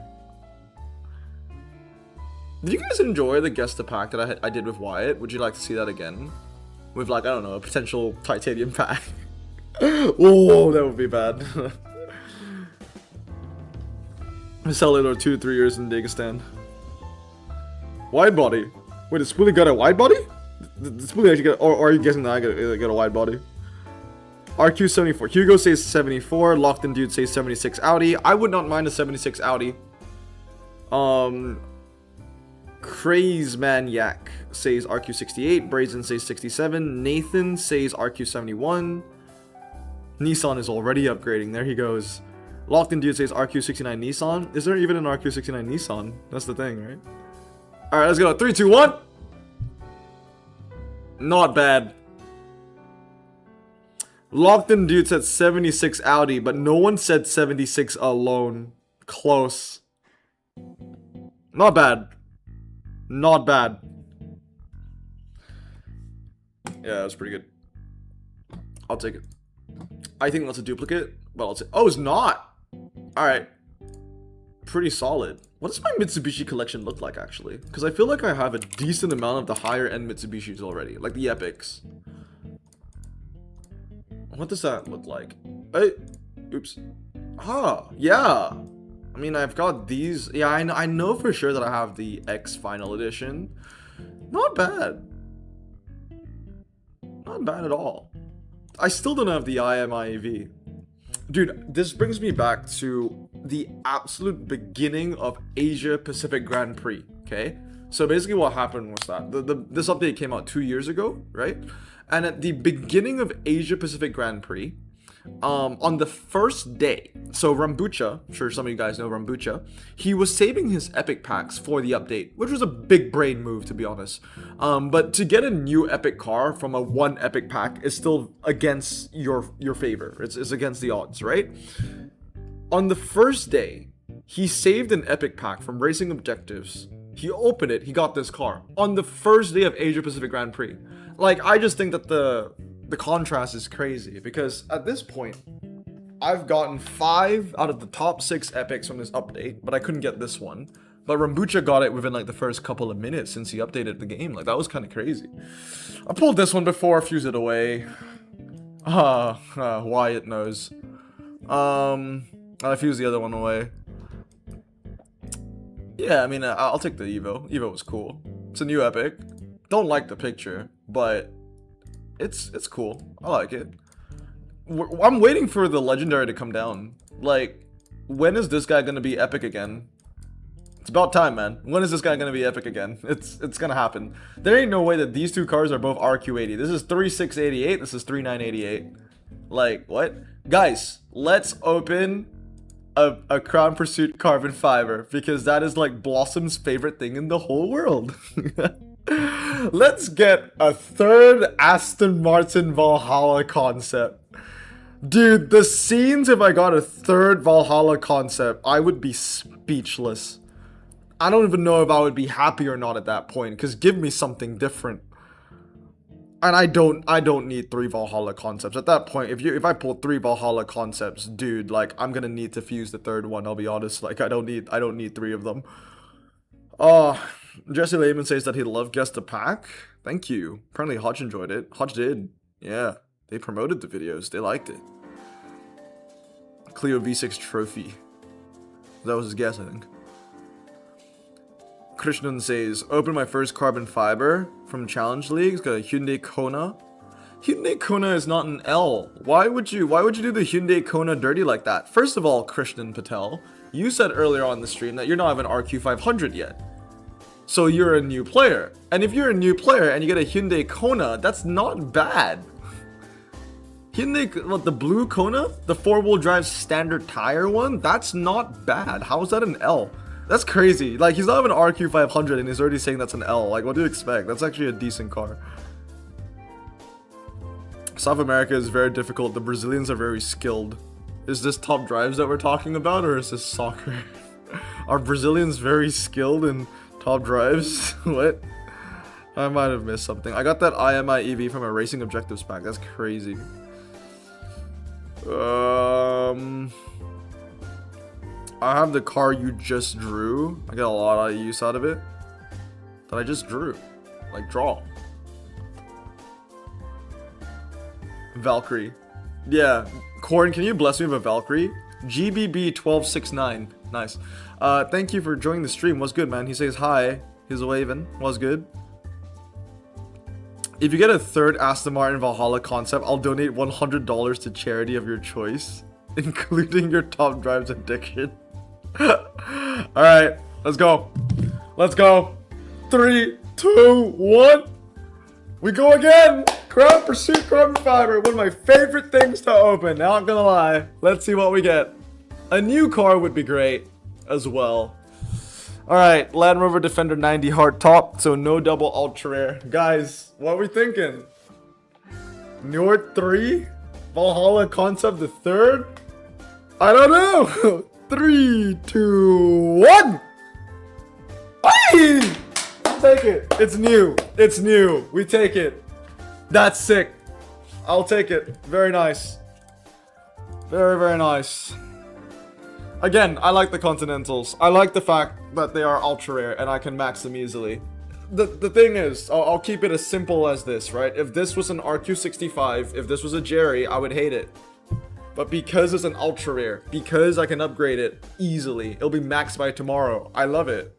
Did you guys enjoy the guess the pack that I did with Wyatt? Would you like to see that again? With like, I don't know, a potential Titanium pack. Oh, that would be bad. Sell it or 2-3 years in Dagestan. Wide body. Wait, did Spoolie got a wide body? Did Spoolie actually get, or are you guessing that I get a wide body? RQ74. Hugo says 74. Locked in dude says 76 Audi. I would not mind a 76 Audi. Craze Maniac says RQ68. Brazen says 67. Nathan says RQ71. Nissan is already upgrading. There he goes. Locked in dude says RQ69 Nissan. Is there even an RQ69 Nissan? That's the thing, right? Alright, let's go. 3, 2, 1. Not bad. Locked in dude said 76 Audi, but no one said 76 alone. Close. Not bad. Not bad. Yeah, that was pretty good. I'll take it. I think that's a duplicate, but I'll take. Oh, it's not. All right. Pretty solid. What does my Mitsubishi collection look like, actually? Because I feel like I have a decent amount of the higher end Mitsubishis already, like the Epics. What does that look like? Hey, oops. Ah, yeah. I mean, I've got these. Yeah, I know for sure that I have the X Final Edition. Not bad. Not bad at all. I still don't have the IMIEV. Dude, this brings me back to the absolute beginning of Asia Pacific Grand Prix, okay? So basically what happened was that this update came out 2 years ago, right? And at the beginning of Asia Pacific Grand Prix, on the first day, so Rambucha, I'm sure some of you guys know Rambucha, he was saving his epic packs for the update, which was a big brain move, to be honest. But to get a new epic car from a one epic pack is still against your favor. It's against the odds, right? On the first day, he saved an epic pack from Racing Objectives. He opened it, he got this car on the first day of Asia Pacific Grand Prix. Like, I just think that the contrast is crazy because at this point, I've gotten 5 out of the top 6 epics from this update, but I couldn't get this one. But Rambucha got it within like the first couple of minutes since he updated the game. Like, that was kind of crazy. I pulled this one before, fuse it away. Wyatt knows. I fused the other one away. Yeah, I mean, I'll take the Evo. Evo was cool. It's a new epic. Don't like the picture, but it's cool. I like it. I'm waiting for the legendary to come down. Like, when is this guy gonna be epic again? It's about time, man. When is this guy gonna be epic again? It's gonna happen. There ain't no way that these two cars are both RQ80. This is 3688. This is 3988. Like, what? Guys, let's open a Crown Pursuit carbon fiber because that is like Blossom's favorite thing in the whole world. Let's get a third Aston Martin Valhalla concept. Dude, the scenes if I got a third Valhalla concept, I would be speechless. I don't even know if I would be happy or not at that point, because give me something different. And I don't need 3 Valhalla concepts. At that point, if I pull 3 Valhalla concepts, dude, like I'm gonna need to fuse the third one, I'll be honest. Like I don't need 3 of them. Jesse Lehman says that he loved Guess the Pack. Thank you. Apparently Hutch enjoyed it. Hutch did. Yeah. They promoted the videos. They liked it. Clio V6 trophy. That was his guess, I think. Krishnan says, open my first carbon fiber from Challenge League. It's got a Hyundai Kona. Hyundai Kona is not an L. Why would you do the Hyundai Kona dirty like that? First of all, Krishnan Patel, you said earlier on the stream that you're not even RQ500 yet. So you're a new player. And if you're a new player and you get a Hyundai Kona, that's not bad. Hyundai, what, the blue Kona? The 4-wheel drive standard tire one? That's not bad. How is that an L? That's crazy. Like, he's not even RQ500 and he's already saying that's an L. Like, what do you expect? That's actually a decent car. South America is very difficult. The Brazilians are very skilled. Is this top drives that we're talking about, or is this soccer? Are Brazilians very skilled in top drives? What? I might have missed something. I got that IMI EV from a Racing Objectives pack. That's crazy. I have the car you just drew. I got a lot of use out of it. That I just drew. Like, draw. Valkyrie. Yeah. Corn, can you bless me with a Valkyrie? GBB1269. Nice. Thank you for joining the stream. What's good, man? He says hi. He's waving. What's good? If you get a third Aston Martin Valhalla concept, I'll donate $100 to charity of your choice, including your top drives addiction. Alright, let's go. Let's go. 3, 2, 1. We go again. Crown Pursuit Carbon Fiber. One of my favorite things to open. Not gonna lie. Let's see what we get. A new car would be great as well. Alright, Land Rover Defender 90 hard top. So no double ultra rare. Guys, what are we thinking? Njord 3? Valhalla concept the third? I don't know. 3, 2, 1. Hey! Take it. It's new. It's new. We take it. That's sick. I'll take it. Very nice. Very, very nice. Again, I like the Continentals. I like the fact that they are ultra rare and I can max them easily. The thing is, I'll keep it as simple as this, right? If this was an RQ65, if this was a Jerry, I would hate it. But because it's an ultra rare, because I can upgrade it easily, it'll be maxed by tomorrow. I love it.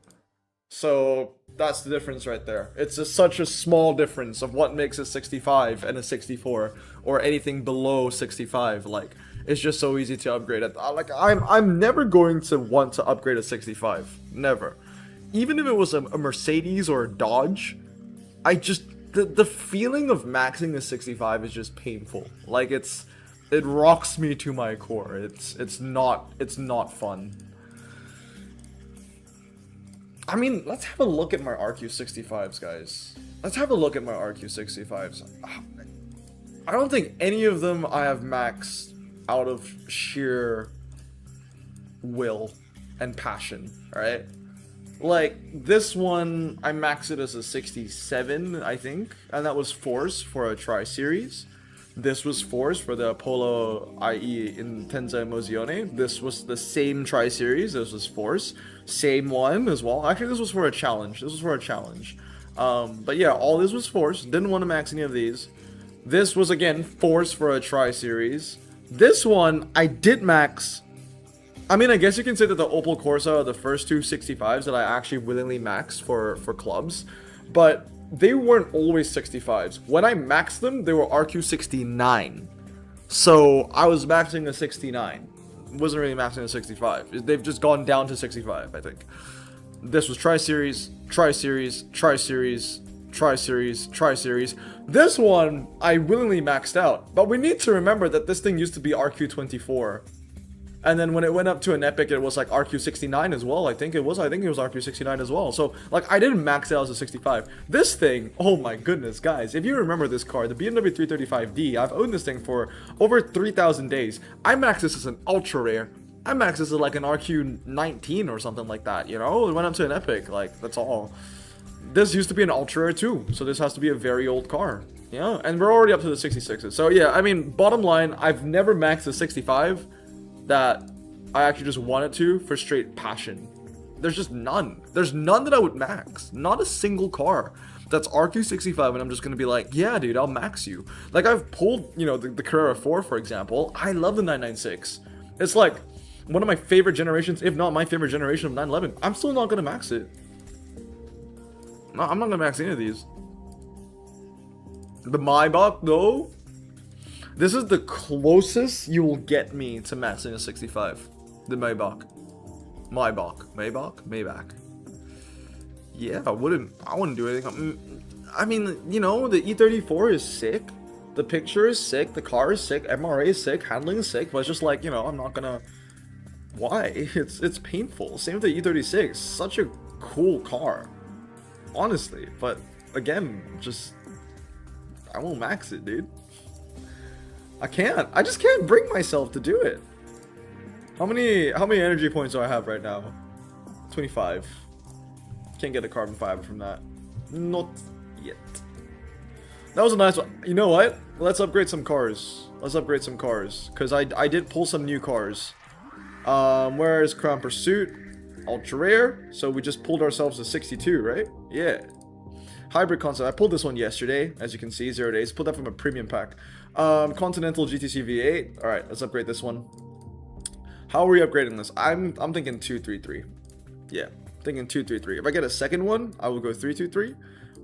So that's the difference right there. It's just such a small difference of what makes a 65 and a 64, or anything below 65. Like, it's just so easy to upgrade it. Like, I'm never going to want to upgrade a 65. Never. Even if it was a Mercedes or a Dodge, I just, the feeling of maxing a 65 is just painful. Like, it rocks me to my core. It's not fun. I mean, let's have a look at my RQ65s, guys. Let's have a look at my RQ65s. I don't think any of them I have maxed out of sheer will and passion, right? Like, this one, I maxed it as a 67, I think, and that was Force for a Tri-Series. This was Force for the Apollo IE Intenza Emozione. This was the same Tri-Series. This was Force. Same one as well. Actually, this was for a challenge. But yeah, all this was Force. Didn't want to max any of these. This was, again, Force for a Tri-Series. This one, I did max. I mean, I guess you can say that the Opel Corsa are the first two 65s that I actually willingly maxed for clubs. But they weren't always 65s. When I maxed them, they were RQ69. So I was maxing a 69. Wasn't really maxing a 65. They've just gone down to 65, I think. This was Tri-Series, Tri-Series, Tri-Series, Tri-Series, Tri-Series. This one, I willingly maxed out. But we need to remember that this thing used to be RQ24. And then when it went up to an epic, it was like RQ69 as well. I think it was RQ69 as well. So like I didn't max it out as a 65. This thing, oh my goodness, guys, if you remember this car, the BMW 335D, I've owned this thing for over 3,000 days. I maxed this as an ultra rare. I maxed this as like an RQ19 or something like that, you know? It went up to an epic, like that's all. This used to be an ultra rare too, so this has to be a very old car. Yeah, and we're already up to the 66s. So yeah, I mean, bottom line, I've never maxed a 65 that I actually just wanted to for straight passion. There's just none. There's none that I would max. Not a single car that's RQ65 and I'm just gonna be like, yeah, dude, I'll max you. Like I've pulled, you know, the Carrera 4, for example. I love the 996. It's like one of my favorite generations, if not my favorite generation of 911. I'm still not gonna max it. No, I'm not gonna max any of these. The Maybach, though, this is the closest you will get me to maxing a 65. The Maybach. Maybach. Yeah, I wouldn't do anything. I mean, you know, the E34 is sick. The picture is sick. The car is sick. MRA is sick. Handling is sick. But it's just like, you know, I'm not gonna. Why? It's painful. Same with the E36. Such a cool car, honestly. But again, just I won't max it, dude. I can't. I just can't bring myself to do it. How many energy points do I have right now? 25. Can't get a carbon fiber from that. Not yet. That was a nice one. You know what? Let's upgrade some cars. Because I did pull some new cars. Where is Crown Pursuit? Ultra rare. So we just pulled ourselves a 62, right? Yeah. Hybrid concept. I pulled this one yesterday, as you can see, 0 days. Pulled that from a premium pack. Continental GTC V8. All right, let's upgrade this one. How are we upgrading this? I'm thinking 233. Yeah, thinking 233. If I get a second one, I will go 323.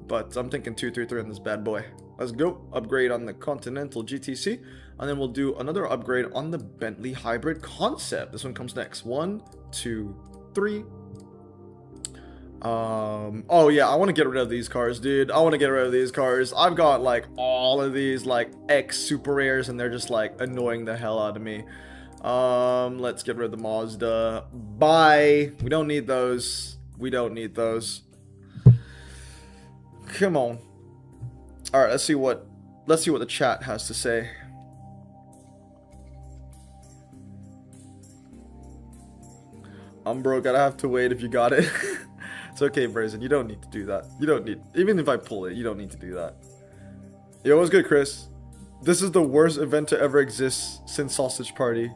But I'm thinking 233 on this bad boy. Let's go. Upgrade on the Continental GTC, and then we'll do another upgrade on the Bentley Hybrid Concept. This one comes next. 1, 2, 3. Oh yeah, I want to get rid of these cars, dude. I want to get rid of these cars. I've got like all of these like X super rares, and they're just like annoying the hell out of me. Let's get rid of the Mazda. Bye. We don't need those. Come on. All right, let's see what the chat has to say. Bro, gotta have to wait if you got it. It's okay, Brazen. You don't need to do that. Even if I pull it, you don't need to do that. Yo, what's good, Chris? This is the worst event to ever exist since Sausage Party.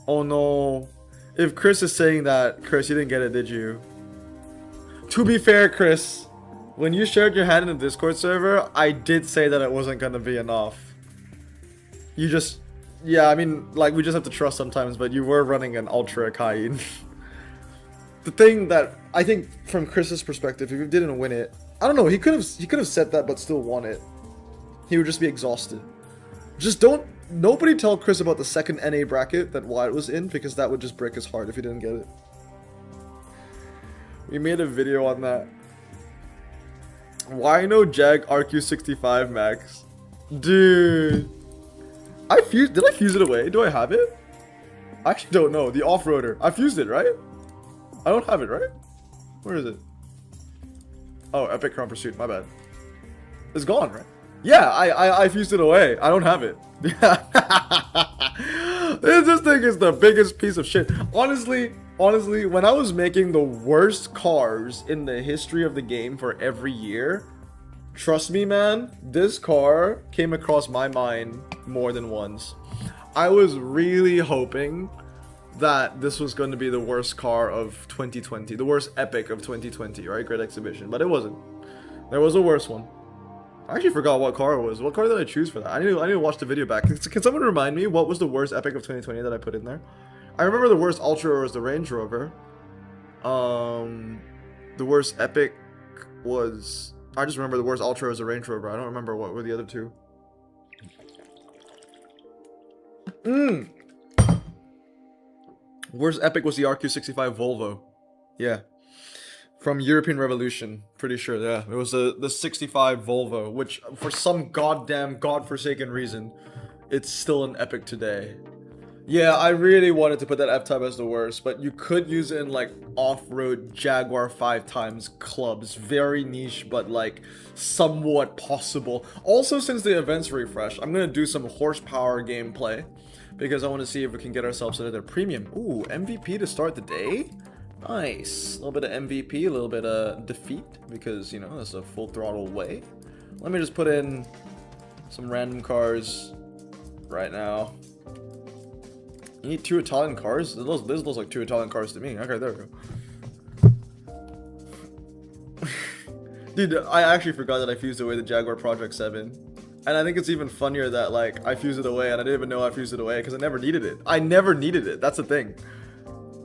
Oh no. If Chris is saying that, Chris, you didn't get it, did you? To be fair, Chris, when you shared your hand in the Discord server, I did say that it wasn't gonna be enough. You just, yeah, I mean, like, we just have to trust sometimes, but you were running an Ultra Cayenne. The thing that I think from Chris's perspective, if he didn't win it, I don't know, he could have said that but still won it. He would just be exhausted. Just nobody tell Chris about the second NA bracket that Wyatt was in, because that would just break his heart if he didn't get it. We made a video on that. Why no Jag RQ65 Max? Dude. Did I fuse it away? Do I have it? I actually don't know. The off-roader. I fused it, right? I don't have it, right? Where is it? Oh, Epic Crown Pursuit. My bad. It's gone, right? Yeah, I fused it away. I don't have it. This thing is the biggest piece of shit. Honestly, when I was making the worst cars in the history of the game for every year, trust me, man, this car came across my mind more than once. I was really hoping that this was going to be the worst car of 2020, the worst epic of 2020, right? Great Exhibition, but it wasn't. There was a worse one. I actually forgot what car it was. What car did I choose for that? I need to watch the video back. Can someone remind me what was the worst epic of 2020 that I put in there? I remember the worst Ultra was the Range Rover. The worst epic was... I just remember the worst Ultra was the Range Rover. I don't remember what were the other two. Worst epic was the RQ65 Volvo. Yeah. From European Revolution. Pretty sure, yeah. It was the 65 Volvo, which for some goddamn godforsaken reason, it's still an epic today. Yeah, I really wanted to put that F-Type as the worst, but you could use it in like off-road Jaguar 5 times clubs. Very niche, but like somewhat possible. Also, since the event's refresh, I'm gonna do some horsepower gameplay because I want to see if we can get ourselves another premium. Ooh, MVP to start the day? Nice. A little bit of MVP, a little bit of defeat because, you know, that's a full throttle way. Let me just put in some random cars right now. You need 2 Italian cars? This looks like 2 Italian cars to me. Okay, there we go. Dude, I actually forgot that I fused away the Jaguar Project 7. And I think it's even funnier that, like, I fused it away and I didn't even know I fused it away because I never needed it. I never needed it. That's the thing.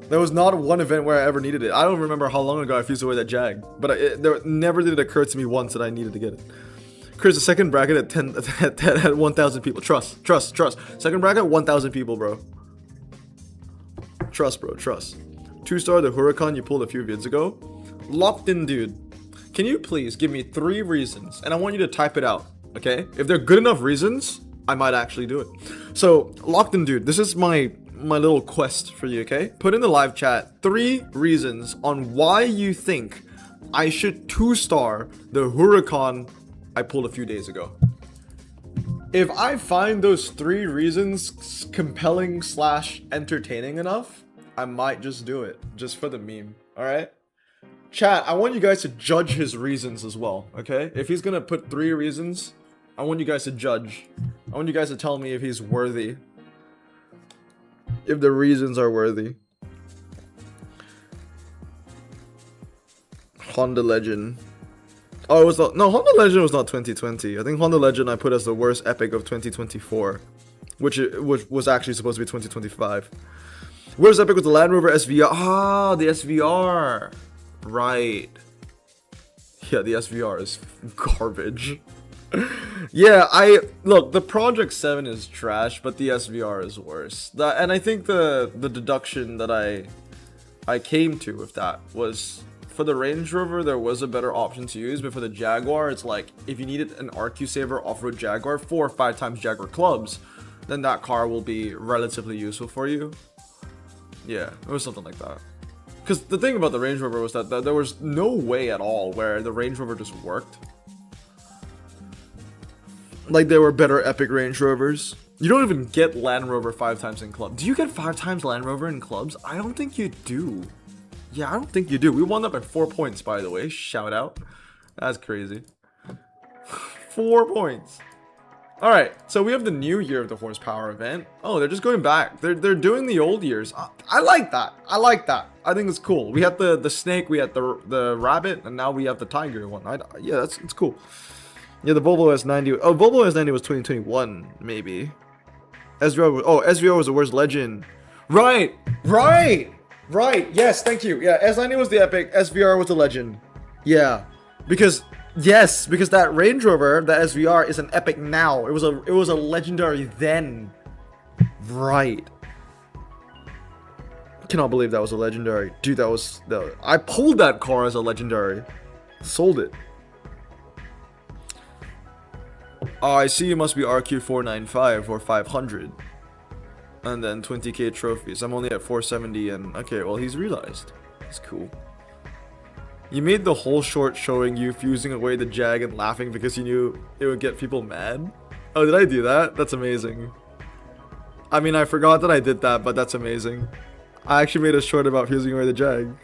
There was not one event where I ever needed it. I don't remember how long ago I fused away that Jag. But there never did it occur to me once that I needed to get it. Chris, the second bracket at 10 at 1,000 people. Trust. Second bracket, 1,000 people, bro. Trust, bro, trust. 2-star the Huracan you pulled a few vids ago. Locked in, dude. Can you please give me 3 reasons? And I want you to type it out, okay? If they're good enough reasons, I might actually do it. So, locked in, dude. This is my little quest for you, okay? Put in the live chat 3 reasons on why you think I should 2-star the Huracan I pulled a few days ago. If I find those 3 reasons compelling / entertaining enough, I might just do it, just for the meme, alright? Chat, I want you guys to judge his reasons as well, okay? If he's gonna put 3 reasons, I want you guys to judge. I want you guys to tell me if he's worthy. If the reasons are worthy. Honda Legend. Oh, it was not, no, Honda Legend was not 2020. I think Honda Legend I put as the worst epic of 2024, which was actually supposed to be 2025. Worst epic was the Land Rover SVR. Ah, the SVR. Right. Yeah, the SVR is garbage. Yeah, look, the Project 7 is trash, but the SVR is worse. And I think the deduction that I came to with that was, for the Range Rover, there was a better option to use, but for the Jaguar, it's like, if you needed an RQ Saver off-road Jaguar 4 or 5 times Jaguar clubs, then that car will be relatively useful for you. Yeah, it was something like that. Because the thing about the Range Rover was that there was no way at all where the Range Rover just worked. Like, there were better epic Range Rovers. You don't even get Land Rover 5 times in club. Do you get 5 times Land Rover in clubs? I don't think you do. Yeah, I don't think you do. We won that by 4 points, by the way. Shout out. That's crazy. 4 points. Alright, so we have the new year of the horsepower event. Oh, they're just going back. They're doing the old years. I like that. I like that. I think it's cool. We had the snake, we had the rabbit, and now we have the tiger one. Yeah, it's cool. Yeah, the Volvo S90. Oh, Volvo S90 was 2021, maybe. SVO was the worst legend. Right. Yes, thank you. Yeah, S90 was the epic. SVR was the legend. Yeah, because that Range Rover, the SVR, is an epic now. It was a legendary then. Right. Cannot believe that was a legendary. Dude, I pulled that car as a legendary. Sold it. Oh, I see you must be RQ495 or 500. And then 20k trophies. I'm only at 470 and... Okay, well, he's realized. It's cool. You made the whole short showing you fusing away the Jag and laughing because you knew it would get people mad. Oh, did I do that? That's amazing. I mean, I forgot that I did that, but that's amazing. I actually made a short about fusing away the Jag.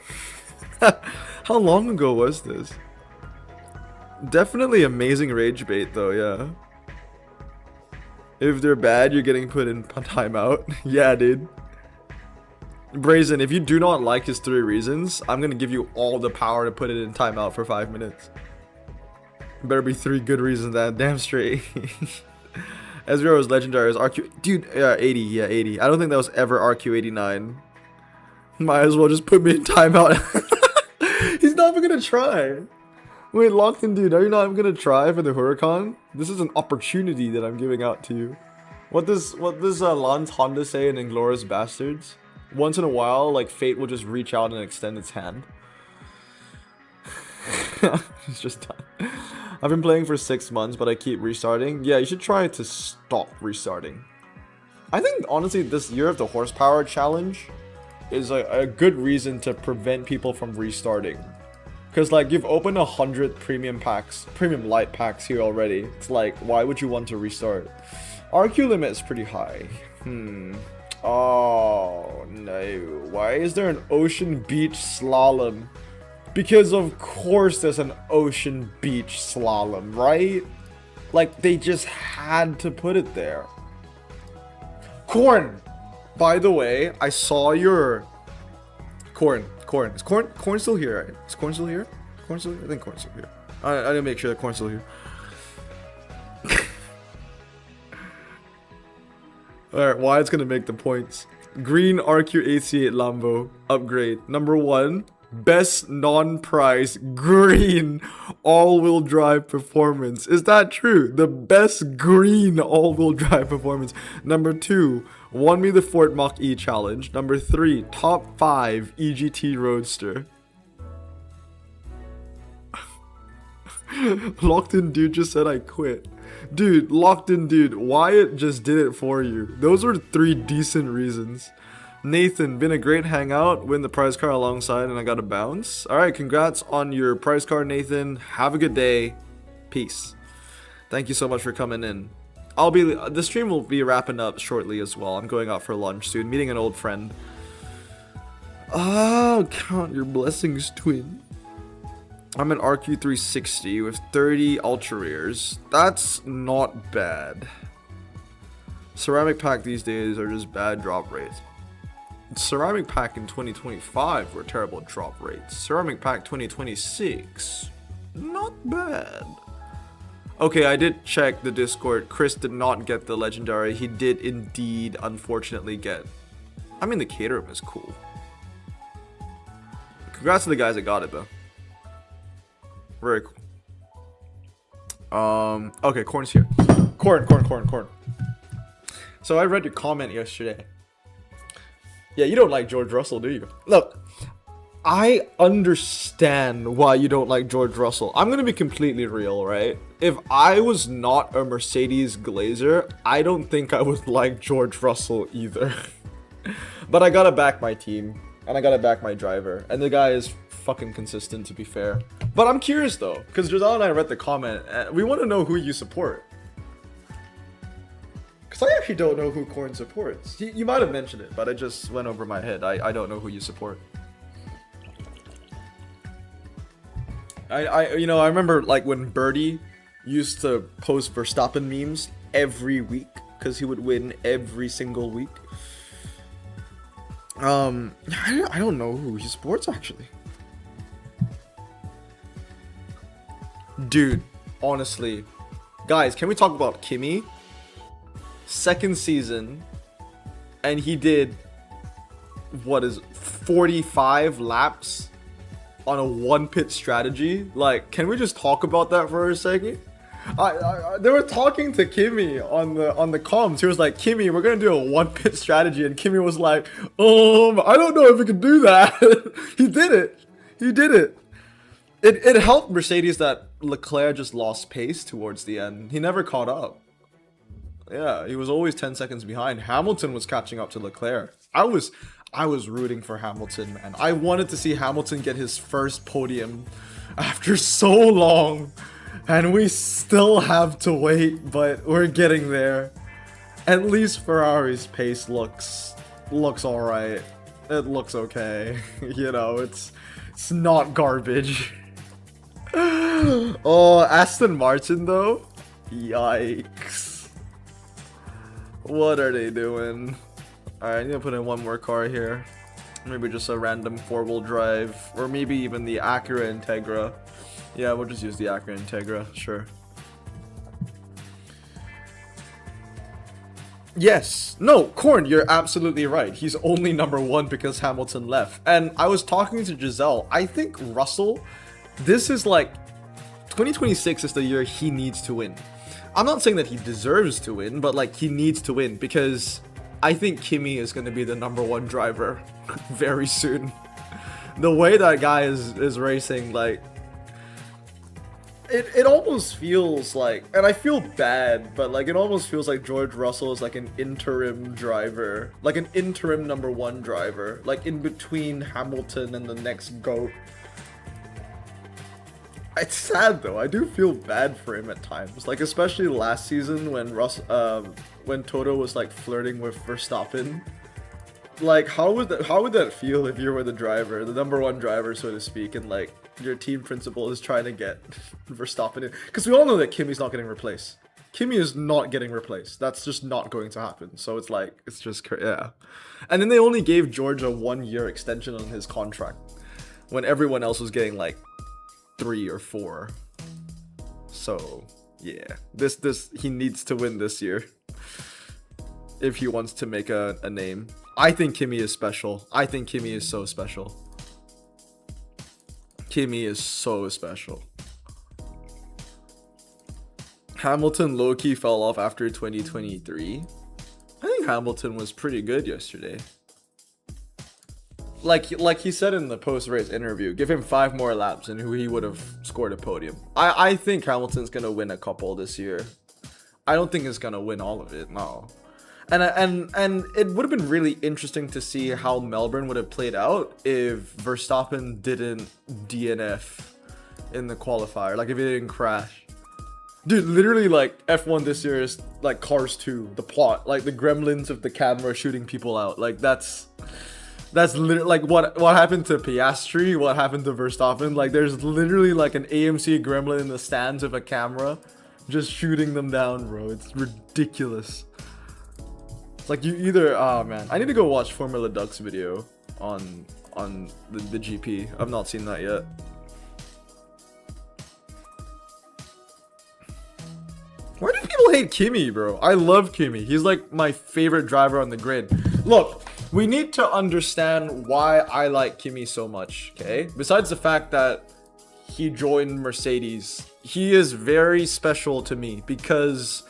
How long ago was this? Definitely amazing rage bait though, yeah. If they're bad, you're getting put in timeout. Yeah, dude. Brazen, if you do not like his 3 reasons, I'm gonna give you all the power to put it in timeout for 5 minutes. Better be 3 good reasons that damn straight. Ezreal was legendary as RQ. Dude, yeah, 80. Yeah, 80. I don't think that was ever RQ89. Might as well just put me in timeout. He's not even gonna try. Wait, Locked In, dude, are you not even gonna try for the Huracan? This is an opportunity that I'm giving out to you. What does Lance Honda say in Inglourious Bastards? Once in a while, like, fate will just reach out and extend its hand. He's just done. I've been playing for 6 months, but I keep restarting. Yeah, you should try to stop restarting. I think honestly this year of the horsepower challenge is a good reason to prevent people from restarting. Because like you've opened 100 premium packs, premium light packs here already. It's like, why would you want to restart? RQ limit is pretty high. Oh no. Why is there an ocean beach slalom? Because of course there's an ocean beach slalom, right? Like they just had to put it there. Corn! By the way, I saw your... Corn. Is Corn still here, right? Is Corn still here? Corn still here? I think Corn's still here. I need to make sure that Corn's still here. Alright, Wyatt's gonna make the points. Green RQ88 Lambo upgrade. Number 1. Best non-price green all-wheel drive performance. Is that true? The best green all-wheel drive performance. Number 2, won me the Ford Mach-E challenge. Number 3, top 5 EGT Roadster. Locked in dude just said I quit. Dude, locked in dude, Wyatt just did it for you. Those were 3 decent reasons. Nathan, been a great hangout. Win the prize car alongside and I got a bounce. Alright, congrats on your prize car, Nathan. Have a good day. Peace. Thank you so much for coming in. The stream will be wrapping up shortly as well. I'm going out for lunch soon, meeting an old friend. Oh, count your blessings, twin. I'm an RQ360 with 30 ultra rears. That's not bad. Ceramic pack these days are just bad drop rates. Ceramic pack in 2025 were terrible drop rates. Ceramic pack 2026, not bad. Okay, I did check the Discord. Chris did not get the legendary. He did indeed, unfortunately, get... I mean, the Caterham is cool. Congrats to the guys that got it, though. Very cool. Okay, Corn's here. Corn. So I read your comment yesterday. Yeah, you don't like George Russell, do you? Look, I understand why you don't like George Russell. I'm gonna be completely real, right? If I was not a Mercedes Glazer, I don't think I would like George Russell either. But I gotta back my team, and I gotta back my driver, and the guy is fucking consistent, to be fair. But I'm curious though, because Giselle and I read the comment, and we want to know who you support. Because I actually don't know who Corn supports. You might have mentioned it, but it just went over my head. I don't know who you support. I remember like when Birdie used to post Verstappen memes every week because he would win every single week. I don't know who he supports actually. Dude, honestly, guys, can we talk about Kimi? Second season, and he did 45 laps on a one pit strategy. Like, can we just talk about that for a second? They were talking to Kimi on the comms. He was like, Kimi, we're gonna do a one pit strategy, and Kimi was like, I don't know if we can do that. He did it. It helped Mercedes that Leclerc just lost pace towards the end. He never caught up. Yeah, he was always 10 seconds behind. Hamilton was catching up to Leclerc. I was rooting for Hamilton, man. I wanted to see Hamilton get his first podium after so long. And we still have to wait, but we're getting there. At least Ferrari's pace looks alright. It looks okay. You know, it's not garbage. Oh, Aston Martin though? Yikes. What are they doing? Alright, I need to put in one more car here. Maybe just a random 4-wheel drive. Or maybe even the Acura Integra. Yeah, we'll just use the Acura Integra, sure. Yes. No, Corn, you're absolutely right. He's only number 1 because Hamilton left. And I was talking to Giselle. I think Russell, this is like... 2026 is the year he needs to win. I'm not saying that he deserves to win, but like he needs to win because I think Kimi is going to be the number 1 driver very soon. The way that guy is racing, like it almost feels like, and I feel bad, but like it almost feels like George Russell is like an interim driver, like an interim number one driver, like in between Hamilton and the next GOAT. It's sad though. I do feel bad for him at times, like especially last season when Toto was like flirting with Verstappen. Like how would that feel if you were the driver, the number one driver, so to speak, and like your team principal is trying to get Verstappen in? Because we all know that Kimi's not getting replaced. Kimi is not getting replaced. That's just not going to happen. So it's like, it's just, yeah. And then they only gave George a 1-year extension on his contract when everyone else was getting like 3 or 4. So yeah, he needs to win this year if he wants to make a name. I think Kimi is special. I think Kimi is so special. Kimi is so special. Hamilton low-key fell off after 2023. I think Hamilton was pretty good yesterday. Like he said in the post-race interview, give him 5 more laps and he would have scored a podium. I think Hamilton's gonna win a couple this year. I don't think he's gonna win all of it, no. And it would have been really interesting to see how Melbourne would have played out if Verstappen didn't DNF in the qualifier, like if it didn't crash. Dude, literally like F1 this year is like Cars 2, the plot, like the gremlins of the camera shooting people out. Like that's literally like what happened to Piastri, what happened to Verstappen. Like there's literally like an AMC gremlin in the stands of a camera just shooting them down, bro. It's ridiculous. Like you either, oh man, I need to go watch Formula Duck's video on the GP. I've not seen that yet. Why do people hate Kimi, bro? I love Kimi. He's like my favorite driver on the grid. Look, we need to understand why I like Kimi so much, okay? Besides the fact that he joined Mercedes, he is very special to me because,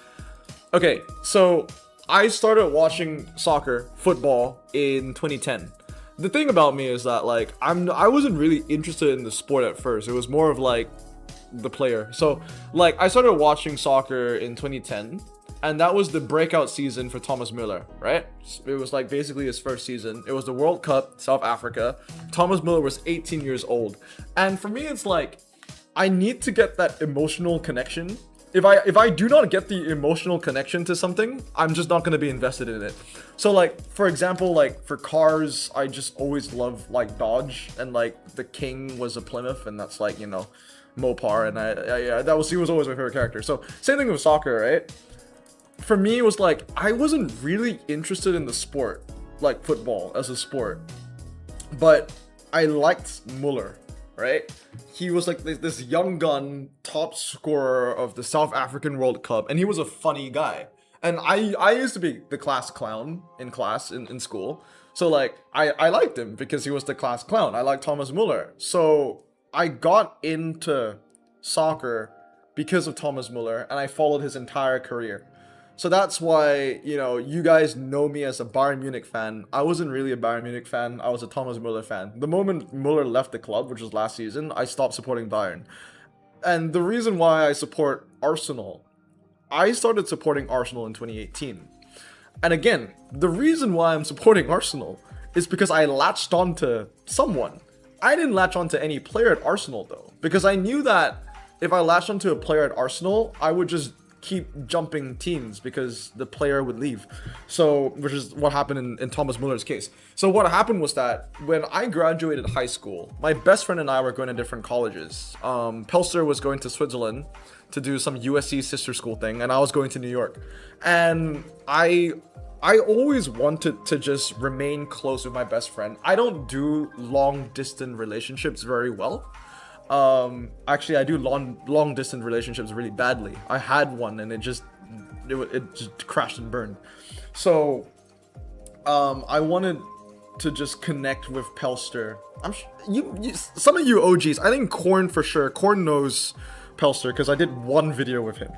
okay, so I started watching football in 2010. The thing about me is that like I wasn't really interested in the sport at first. It was more of like the player. So like I started watching soccer in 2010, and that was the breakout season for Thomas Müller, right? It was like basically his first season. It was the World Cup, South Africa. Thomas Müller was 18 years old. And for me it's like I need to get that emotional connection. If I do not get the emotional connection to something, I'm just not going to be invested in it. So like, for example, like for cars, I just always love like Dodge, and like the King was a Plymouth, and that's like, you know, Mopar, and he was always my favorite character. So same thing with soccer, right? For me, it was like, I wasn't really interested in the sport, like football as a sport, but I liked Müller. Right? He was like this young gun top scorer of the South African World Cup, and he was a funny guy. And I used to be the class clown in class in school. So like I liked him because he was the class clown. I liked Thomas Müller. So I got into soccer because of Thomas Müller, and I followed his entire career. So that's why, you know, you guys know me as a Bayern Munich fan. I wasn't really a Bayern Munich fan. I was a Thomas Müller fan. The moment Müller left the club, which was last season, I stopped supporting Bayern. And the reason why I support Arsenal, I started supporting Arsenal in 2018. And again, the reason why I'm supporting Arsenal is because I latched onto someone. I didn't latch onto any player at Arsenal though, because I knew that if I latched onto a player at Arsenal, I would just keep jumping teams because the player would leave. So, which is what happened in Thomas Müller's case. So what happened was that when I graduated high school, my best friend and I were going to different colleges. Pelster was going to Switzerland to do some USC sister school thing, and I was going to New York. And I always wanted to just remain close with my best friend. I don't do long distance relationships very well. Actually, I do long distance relationships really badly. I had one and it just crashed and burned. So I wanted to just connect with Pelster. Some of you OGs, I think Korn for sure. Korn knows Pelster because I did one video with him,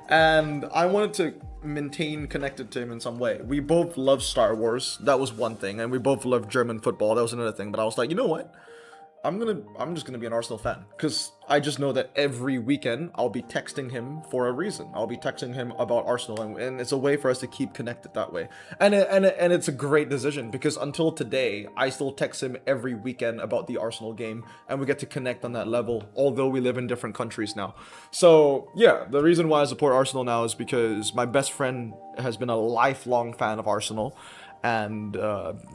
and I wanted to maintain connected to him in some way. We both love Star Wars. That was one thing, and we both love German football. That was another thing. But I was like, you know what? I'm just gonna be an Arsenal fan because I just know that every weekend I'll be texting him for a reason. I'll be texting him about Arsenal, and it's a way for us to keep connected that way. And it's a great decision because until today I still text him every weekend about the Arsenal game, and we get to connect on that level. Although we live in different countries now, so yeah, the reason why I support Arsenal now is because my best friend has been a lifelong fan of Arsenal. And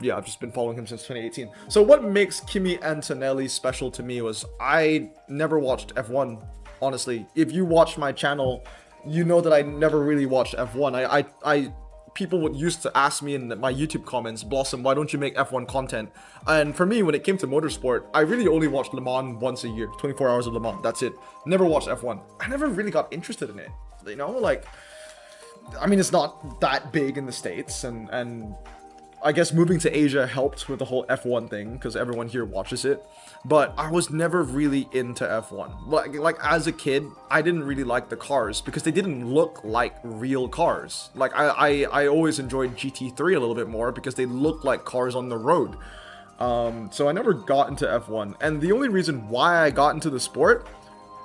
yeah, I've just been following him since 2018. So what makes Kimi Antonelli special to me was I never watched F1, honestly. If you watch my channel, you know that I never really watched F1. People would used to ask me in my YouTube comments, Blossom, why don't you make F1 content? And for me, when it came to motorsport, I really only watched Le Mans once a year, 24 hours of Le Mans, that's it. Never watched F1. I never really got interested in it, you know, like, I mean, it's not that big in the States, and I guess moving to Asia helped with the whole F1 thing because everyone here watches it, but I was never really into F1. Like as a kid, I didn't really like the cars because they didn't look like real cars. Like I always enjoyed GT3 a little bit more because they looked like cars on the road. So I never got into F1, and the only reason why I got into the sport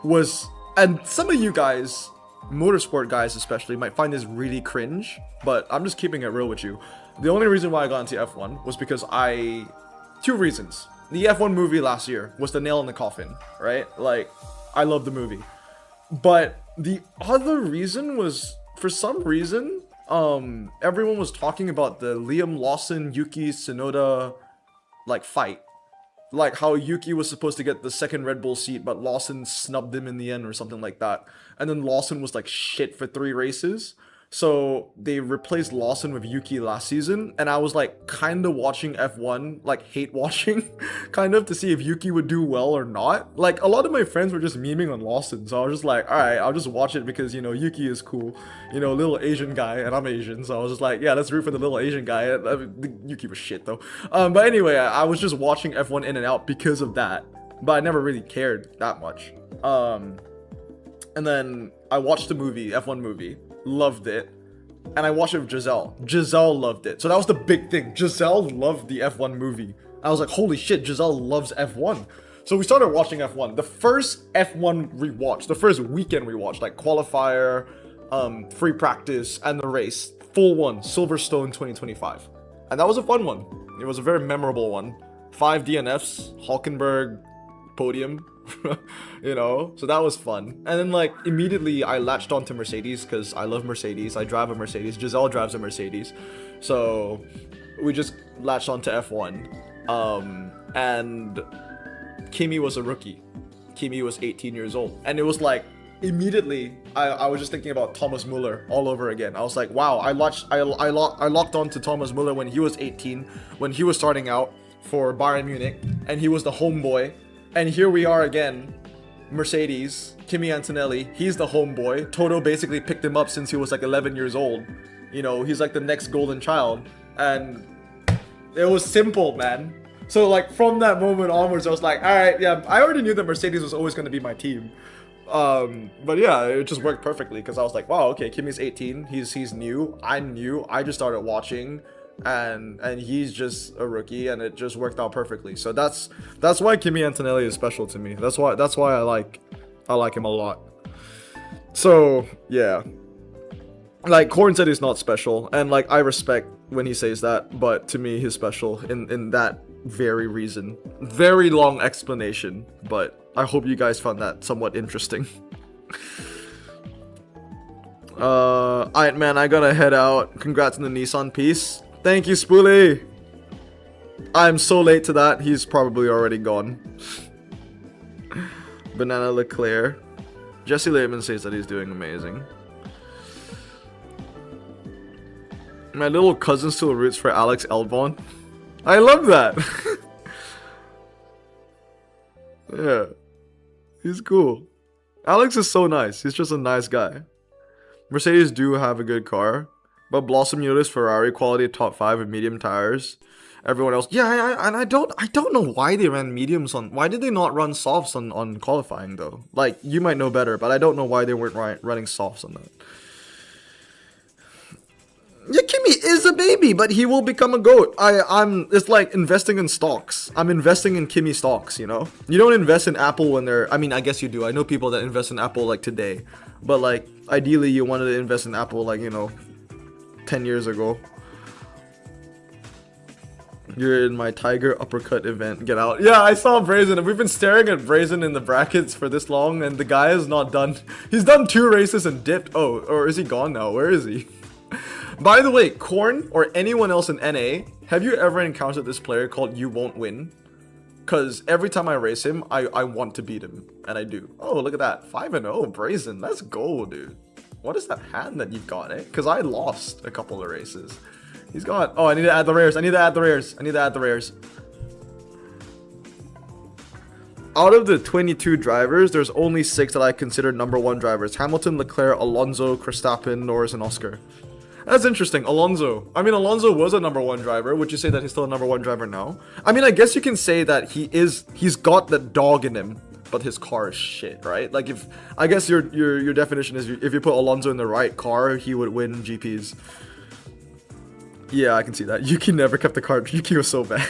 was, and some of you guys, motorsport guys especially, might find this really cringe, but I'm just keeping it real with you. The only reason why I got into F1 was because two reasons. The F1 movie last year was the nail in the coffin, right? Like, I love the movie. But the other reason was, for some reason, everyone was talking about the Liam Lawson, Yuki Tsunoda, like, fight. Like how Yuki was supposed to get the second Red Bull seat, but Lawson snubbed him in the end or something like that. And then Lawson was like shit for 3 races. So they replaced Lawson with Yuki last season, and I was like kind of watching F1, like hate watching, kind of to see if Yuki would do well or not. Like a lot of my friends were just memeing on Lawson, so I was just like, alright, I'll just watch it because, you know, Yuki is cool, you know, little Asian guy, and I'm Asian, so I was just like, yeah, let's root for the little Asian guy. Yuki was shit though. But anyway, I was just watching F1 in and out because of that, but I never really cared that much. And then I watched the movie, F1 movie, loved it, and I watched it with Giselle. Giselle loved it. So that was the big thing. Giselle loved the F1 movie. I was like, holy shit, Giselle loves F1. So we started watching F1. The first F1 rewatch, the first weekend rewatch, like qualifier, free practice, and the race, full one, Silverstone 2025. And that was a fun one. It was a very memorable one. 5 DNFs, Hulkenberg, podium. You know, so that was fun. And then like immediately I latched onto Mercedes because I love Mercedes. I drive a Mercedes. Giselle drives a Mercedes, so we just latched onto F1. And Kimi was a rookie. Kimi was 18 years old, and it was like immediately I was just thinking about Thomas Muller all over again. I was like, wow, I locked on to Thomas Muller when he was 18, when he was starting out for Bayern Munich, and he was the homeboy. And here we are again, Mercedes, Kimi Antonelli, he's the homeboy. Toto basically picked him up since he was like 11 years old. You know, he's like the next golden child. And it was simple, man. So like from that moment onwards, I was like, alright, yeah, I already knew that Mercedes was always going to be my team. But yeah, it just worked perfectly because I was like, wow, okay, Kimi's 18, he's new, I'm new, I just started watching. And he's just a rookie, and it just worked out perfectly. So that's why Kimi Antonelli is special to me. That's why I like him a lot. So yeah, like Korn said he's not special, and like I respect when he says that, but to me he's special in that very reason. Very long explanation, but I hope you guys found that somewhat interesting. Alright man, I gotta head out. Congrats on the Nissan piece. Thank you, Spoolie! I'm so late to that, he's probably already gone. Banana Leclerc. Jesse Lehman says that he's doing amazing. My little cousin still roots for Alex Albon. I love that! Yeah. He's cool. Alex is so nice, he's just a nice guy. Mercedes do have a good car. But Blossom, you notice Ferrari quality top 5 with medium tires. Everyone else, yeah, and I don't know why they ran mediums on. Why did they not run softs on qualifying though? Like you might know better, but I don't know why they weren't running softs on that. Yeah, Kimi is a baby, but he will become a goat. It's like investing in stocks. I'm investing in Kimi stocks, you know? You don't invest in Apple when they're, I mean, I guess you do. I know people that invest in Apple like today, but like ideally you wanted to invest in Apple like, you know, 10 years ago. You're in my Tiger uppercut event. Get out. Yeah, I saw Brazen. We've been staring at Brazen in the brackets for this long, and the guy is not done. He's done 2 races and dipped. Oh, or is he gone now? Where is he? By the way, Korn or anyone else in NA, have you ever encountered this player called You Won't Win? Because every time I race him, I want to beat him. And I do. Oh, look at that. 5-0, Brazen. Let's go, dude. What is that hand that you've got, eh? Because I lost a couple of races. He's gone. Oh, I need to add the rares. I need to add the rares. I need to add the rares. Out of the 22 drivers, there's only 6 that I consider #1 drivers. Hamilton, Leclerc, Alonso, Verstappen, Norris, and Oscar. That's interesting. Alonso. I mean, Alonso was a #1 driver. Would you say that he's still a #1 driver now? I mean, I guess you can say that he's got the dog in him, but his car is shit, right? Like if, I guess your definition is if you put Alonso in the right car, he would win GPs. Yeah, I can see that. Yuki never kept the card. Yuki was so bad.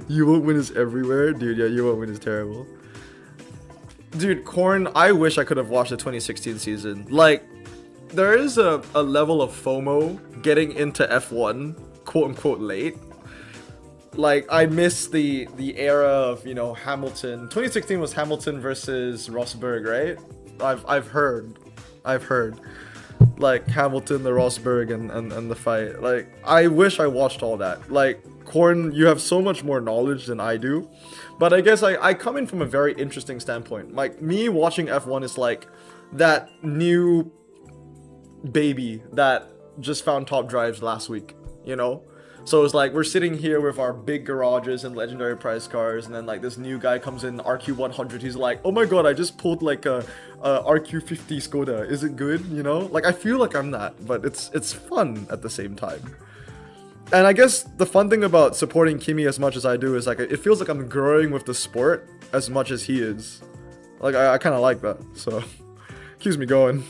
You Won't Win is everywhere. Dude, yeah, You Won't Win is terrible. Dude, Korn, I wish I could have watched the 2016 season. Like, there is a level of FOMO getting into F1, quote-unquote, late. Like, I miss the era of, you know, Hamilton. 2016 was Hamilton versus Rosberg, right? I've heard. Like Hamilton, the Rosberg, and the fight. Like, I wish I watched all that. Like, Korn, you have so much more knowledge than I do. But I guess I come in from a very interesting standpoint. Like, me watching F1 is like that new baby that just found top drives last week, you know? So it's like we're sitting here with our big garages and legendary prize cars, and then like this new guy comes in, RQ100. He's like, oh my god, I just pulled like a RQ50 Skoda. Is it good? You know, like I feel like I'm that, but it's fun at the same time. And I guess the fun thing about supporting Kimi as much as I do is like it feels like I'm growing with the sport as much as he is. Like I kind of like that, so keeps me going.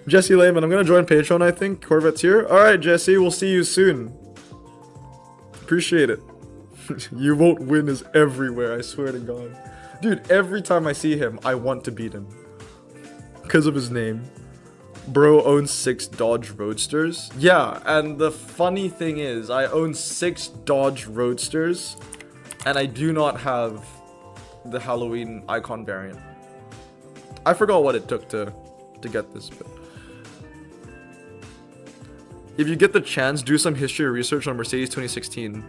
Jesse Lehman, I'm gonna join Patreon. I think Corvette's here. All right, Jesse, we'll see you soon. Appreciate it. You Won't Win is everywhere, I swear to God. Dude, every time I see him, I want to beat him. Because of his name. Bro owns 6 Dodge Roadsters. Yeah, and the funny thing is, I own 6 Dodge Roadsters, and I do not have the Halloween icon variant. I forgot what it took to get this, but... If you get the chance, do some history research on Mercedes 2016.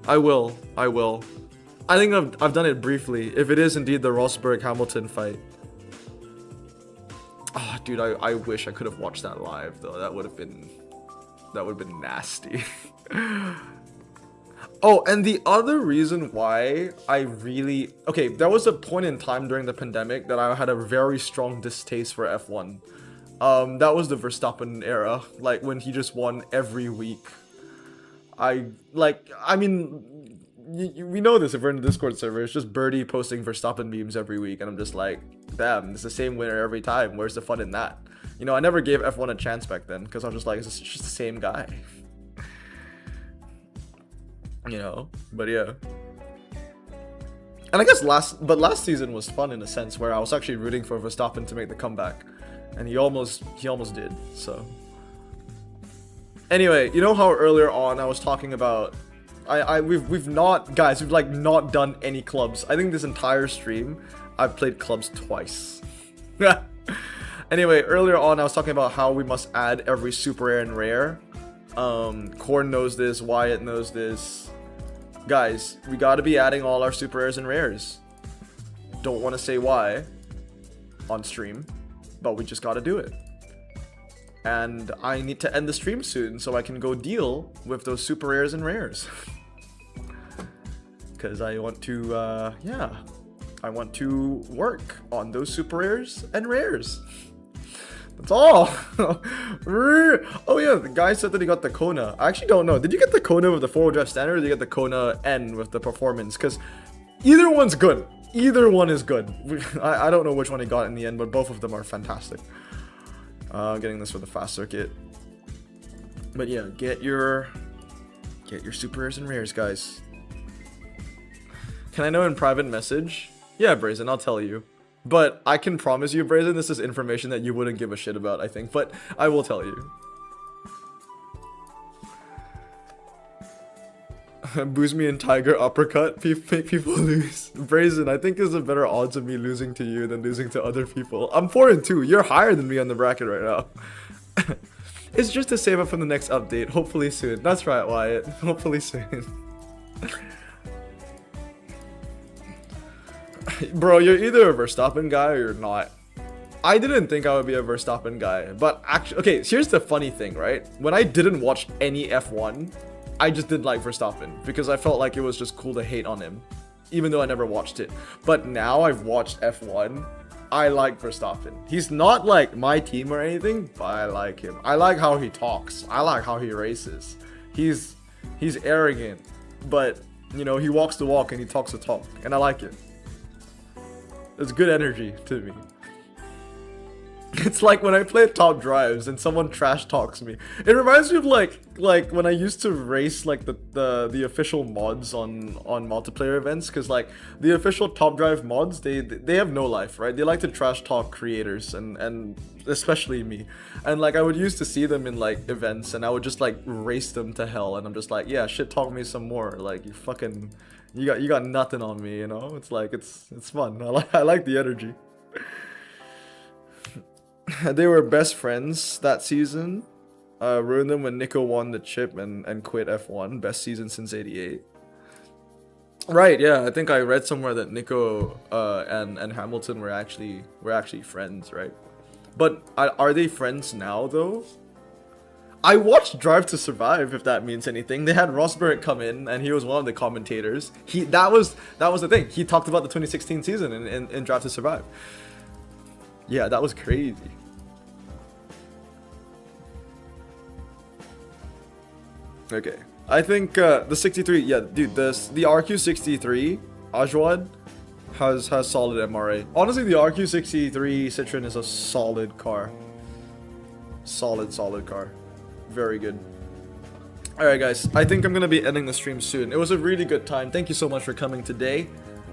I will. I think I've done it briefly. If it is indeed the Rosberg-Hamilton fight. Oh, dude, I wish I could have watched that live, though. That would have been nasty. Oh, and the other reason why I really... Okay, there was a point in time during the pandemic that I had a very strong distaste for F1. That was the Verstappen era, like when he just won every week. We know this if we're in the Discord server. It's just Birdie posting Verstappen memes every week, and I'm just like, damn, it's the same winner every time. Where's the fun in that? You know, I never gave F1 a chance back then because I was just like, it's just the same guy. You know, but yeah. And I guess last season was fun in a sense where I was actually rooting for Verstappen to make the comeback. And he almost did, so. Anyway, you know how earlier on I was talking about we've not done any clubs. I think this entire stream I've played clubs twice. Anyway, earlier on I was talking about how we must add every super rare and rare. Korn knows this, Wyatt knows this. Guys, we gotta be adding all our super rares and rares. Don't want to say why on stream. But we just gotta do it. And I need to end the stream soon so I can go deal with those super rares and rares. Because I want to, I want to work on those super rares and rares. That's all. Oh yeah, the guy said that he got the Kona. I actually don't know. Did you get the Kona with the 4-wheel drive standard, or did you get the Kona N with the performance? Because either one's good. Either one is good. I don't know which one he got in the end, but both of them are fantastic. Getting this for the fast circuit. But yeah, get your super rares and rares, guys. Can I know in private message? Yeah, Brazen, I'll tell you. But I can promise you, Brazen, this is information that you wouldn't give a shit about, I think. But I will tell you. Boozme and Tiger uppercut, make people lose. Brazen, I think there's a better odds of me losing to you than losing to other people. I'm 4-2. You're higher than me on the bracket right now. It's just to save up for the next update. Hopefully soon. That's right, Wyatt. Hopefully soon. Bro, you're either a Verstappen guy or you're not. I didn't think I would be a Verstappen guy, but actually, okay, here's the funny thing, right? When I didn't watch any F1, I just didn't like Verstappen because I felt like it was just cool to hate on him, even though I never watched it. But now I've watched F1, I like Verstappen. He's not like my team or anything, but I like him. I like how he talks. I like how he races. He's arrogant, but you know, he walks the walk and he talks the talk, and I like it. It's good energy to me. It's like when I play top drives and someone trash talks me. It reminds me of like when I used to race like the official mods on multiplayer events, because like the official top drive mods, they have no life, right? They like to trash talk creators and especially me. And like I would used to see them in like events and I would just like race them to hell, and I'm just like, yeah, shit talk me some more. Like you got nothing on me, you know? It's like it's fun. I like the energy. They were best friends that season. Ruined them when Nico won the chip and quit F1. Best season since '88. Right, yeah. I think I read somewhere that Nico and Hamilton were actually friends, right? But are they friends now though? I watched Drive to Survive, if that means anything. They had Rosberg come in and he was one of the commentators. That was the thing. He talked about the 2016 season in Drive to Survive. Yeah, that was crazy. Okay, I think the 63, yeah, dude, the RQ63 Ajwad has solid MRA. Honestly, the RQ63 Citroen is a solid car. Solid car. Very good. Alright guys, I think I'm gonna be ending the stream soon. It was a really good time. Thank you so much for coming today.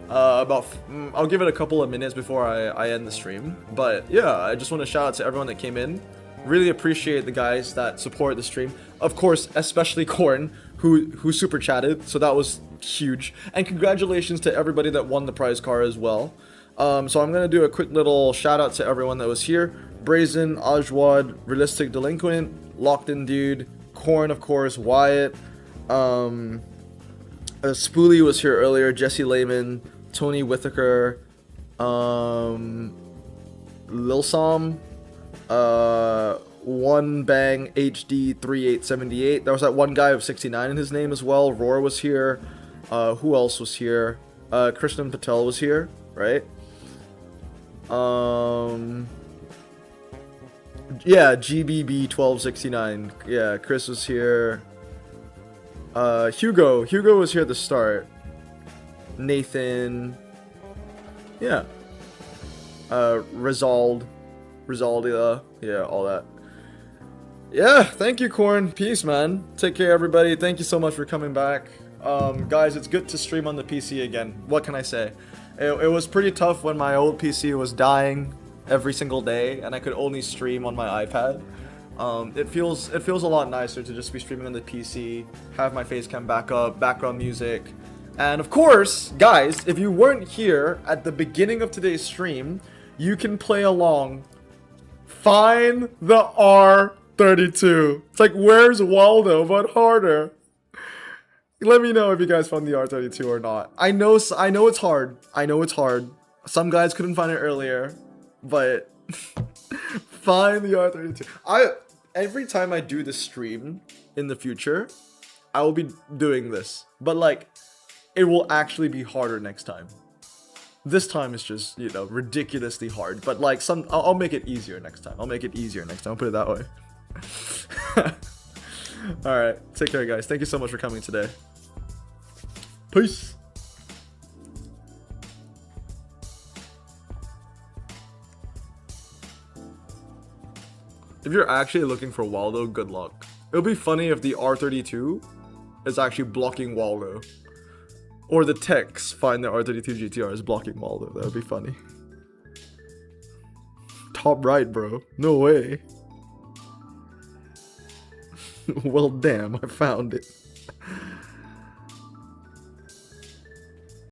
I'll give it a couple of minutes before I end the stream. But yeah, I just want to shout out to everyone that came in. Really appreciate the guys that support the stream. Of course, especially Corn, who super chatted, so that was huge. And congratulations to everybody that won the prize car as well. So I'm gonna do a quick little shout out to everyone that was here. Brazen, Ajwad, Realistic Delinquent, Locked In Dude, Corn, of course, Wyatt, Spoolie was here earlier, Jesse Lehman, Tony Whittaker, Lilsom, One Bang HD 3878. There was that one guy of 69 in his name as well. Roar was here. Who else was here? Krishnan Patel was here, right? Yeah, GBB 1269. Yeah, Chris was here. Hugo was here at the start. Nathan. Yeah. Rizalda. Yeah, all that. Yeah, thank you, Corn. Peace, man. Take care, everybody. Thank you so much for coming back. Guys, it's good to stream on the PC again. What can I say? It was pretty tough when my old PC was dying every single day and I could only stream on my iPad. It feels a lot nicer to just be streaming on the PC, have my face cam back up, background music. And of course, guys, if you weren't here at the beginning of today's stream, you can play along. Find the R32. It's like, where's Waldo, but harder. Let me know if you guys found the R32 or not. I know it's hard. I know it's hard. Some guys couldn't find it earlier, but find the R32. Every time I do this stream in the future, I will be doing this, but like, it will actually be harder next time. This time is just, you know, ridiculously hard, but like I'll make it easier next time. I'll put it that way. All right, take care, guys. Thank you so much for coming today. Peace. If you're actually looking for Waldo, good luck. It would be funny if the R32 is actually blocking Waldo. Or the techs find the R32 GTR is blocking Waldo. That would be funny. Top right, bro. No way. Well, damn, I found it.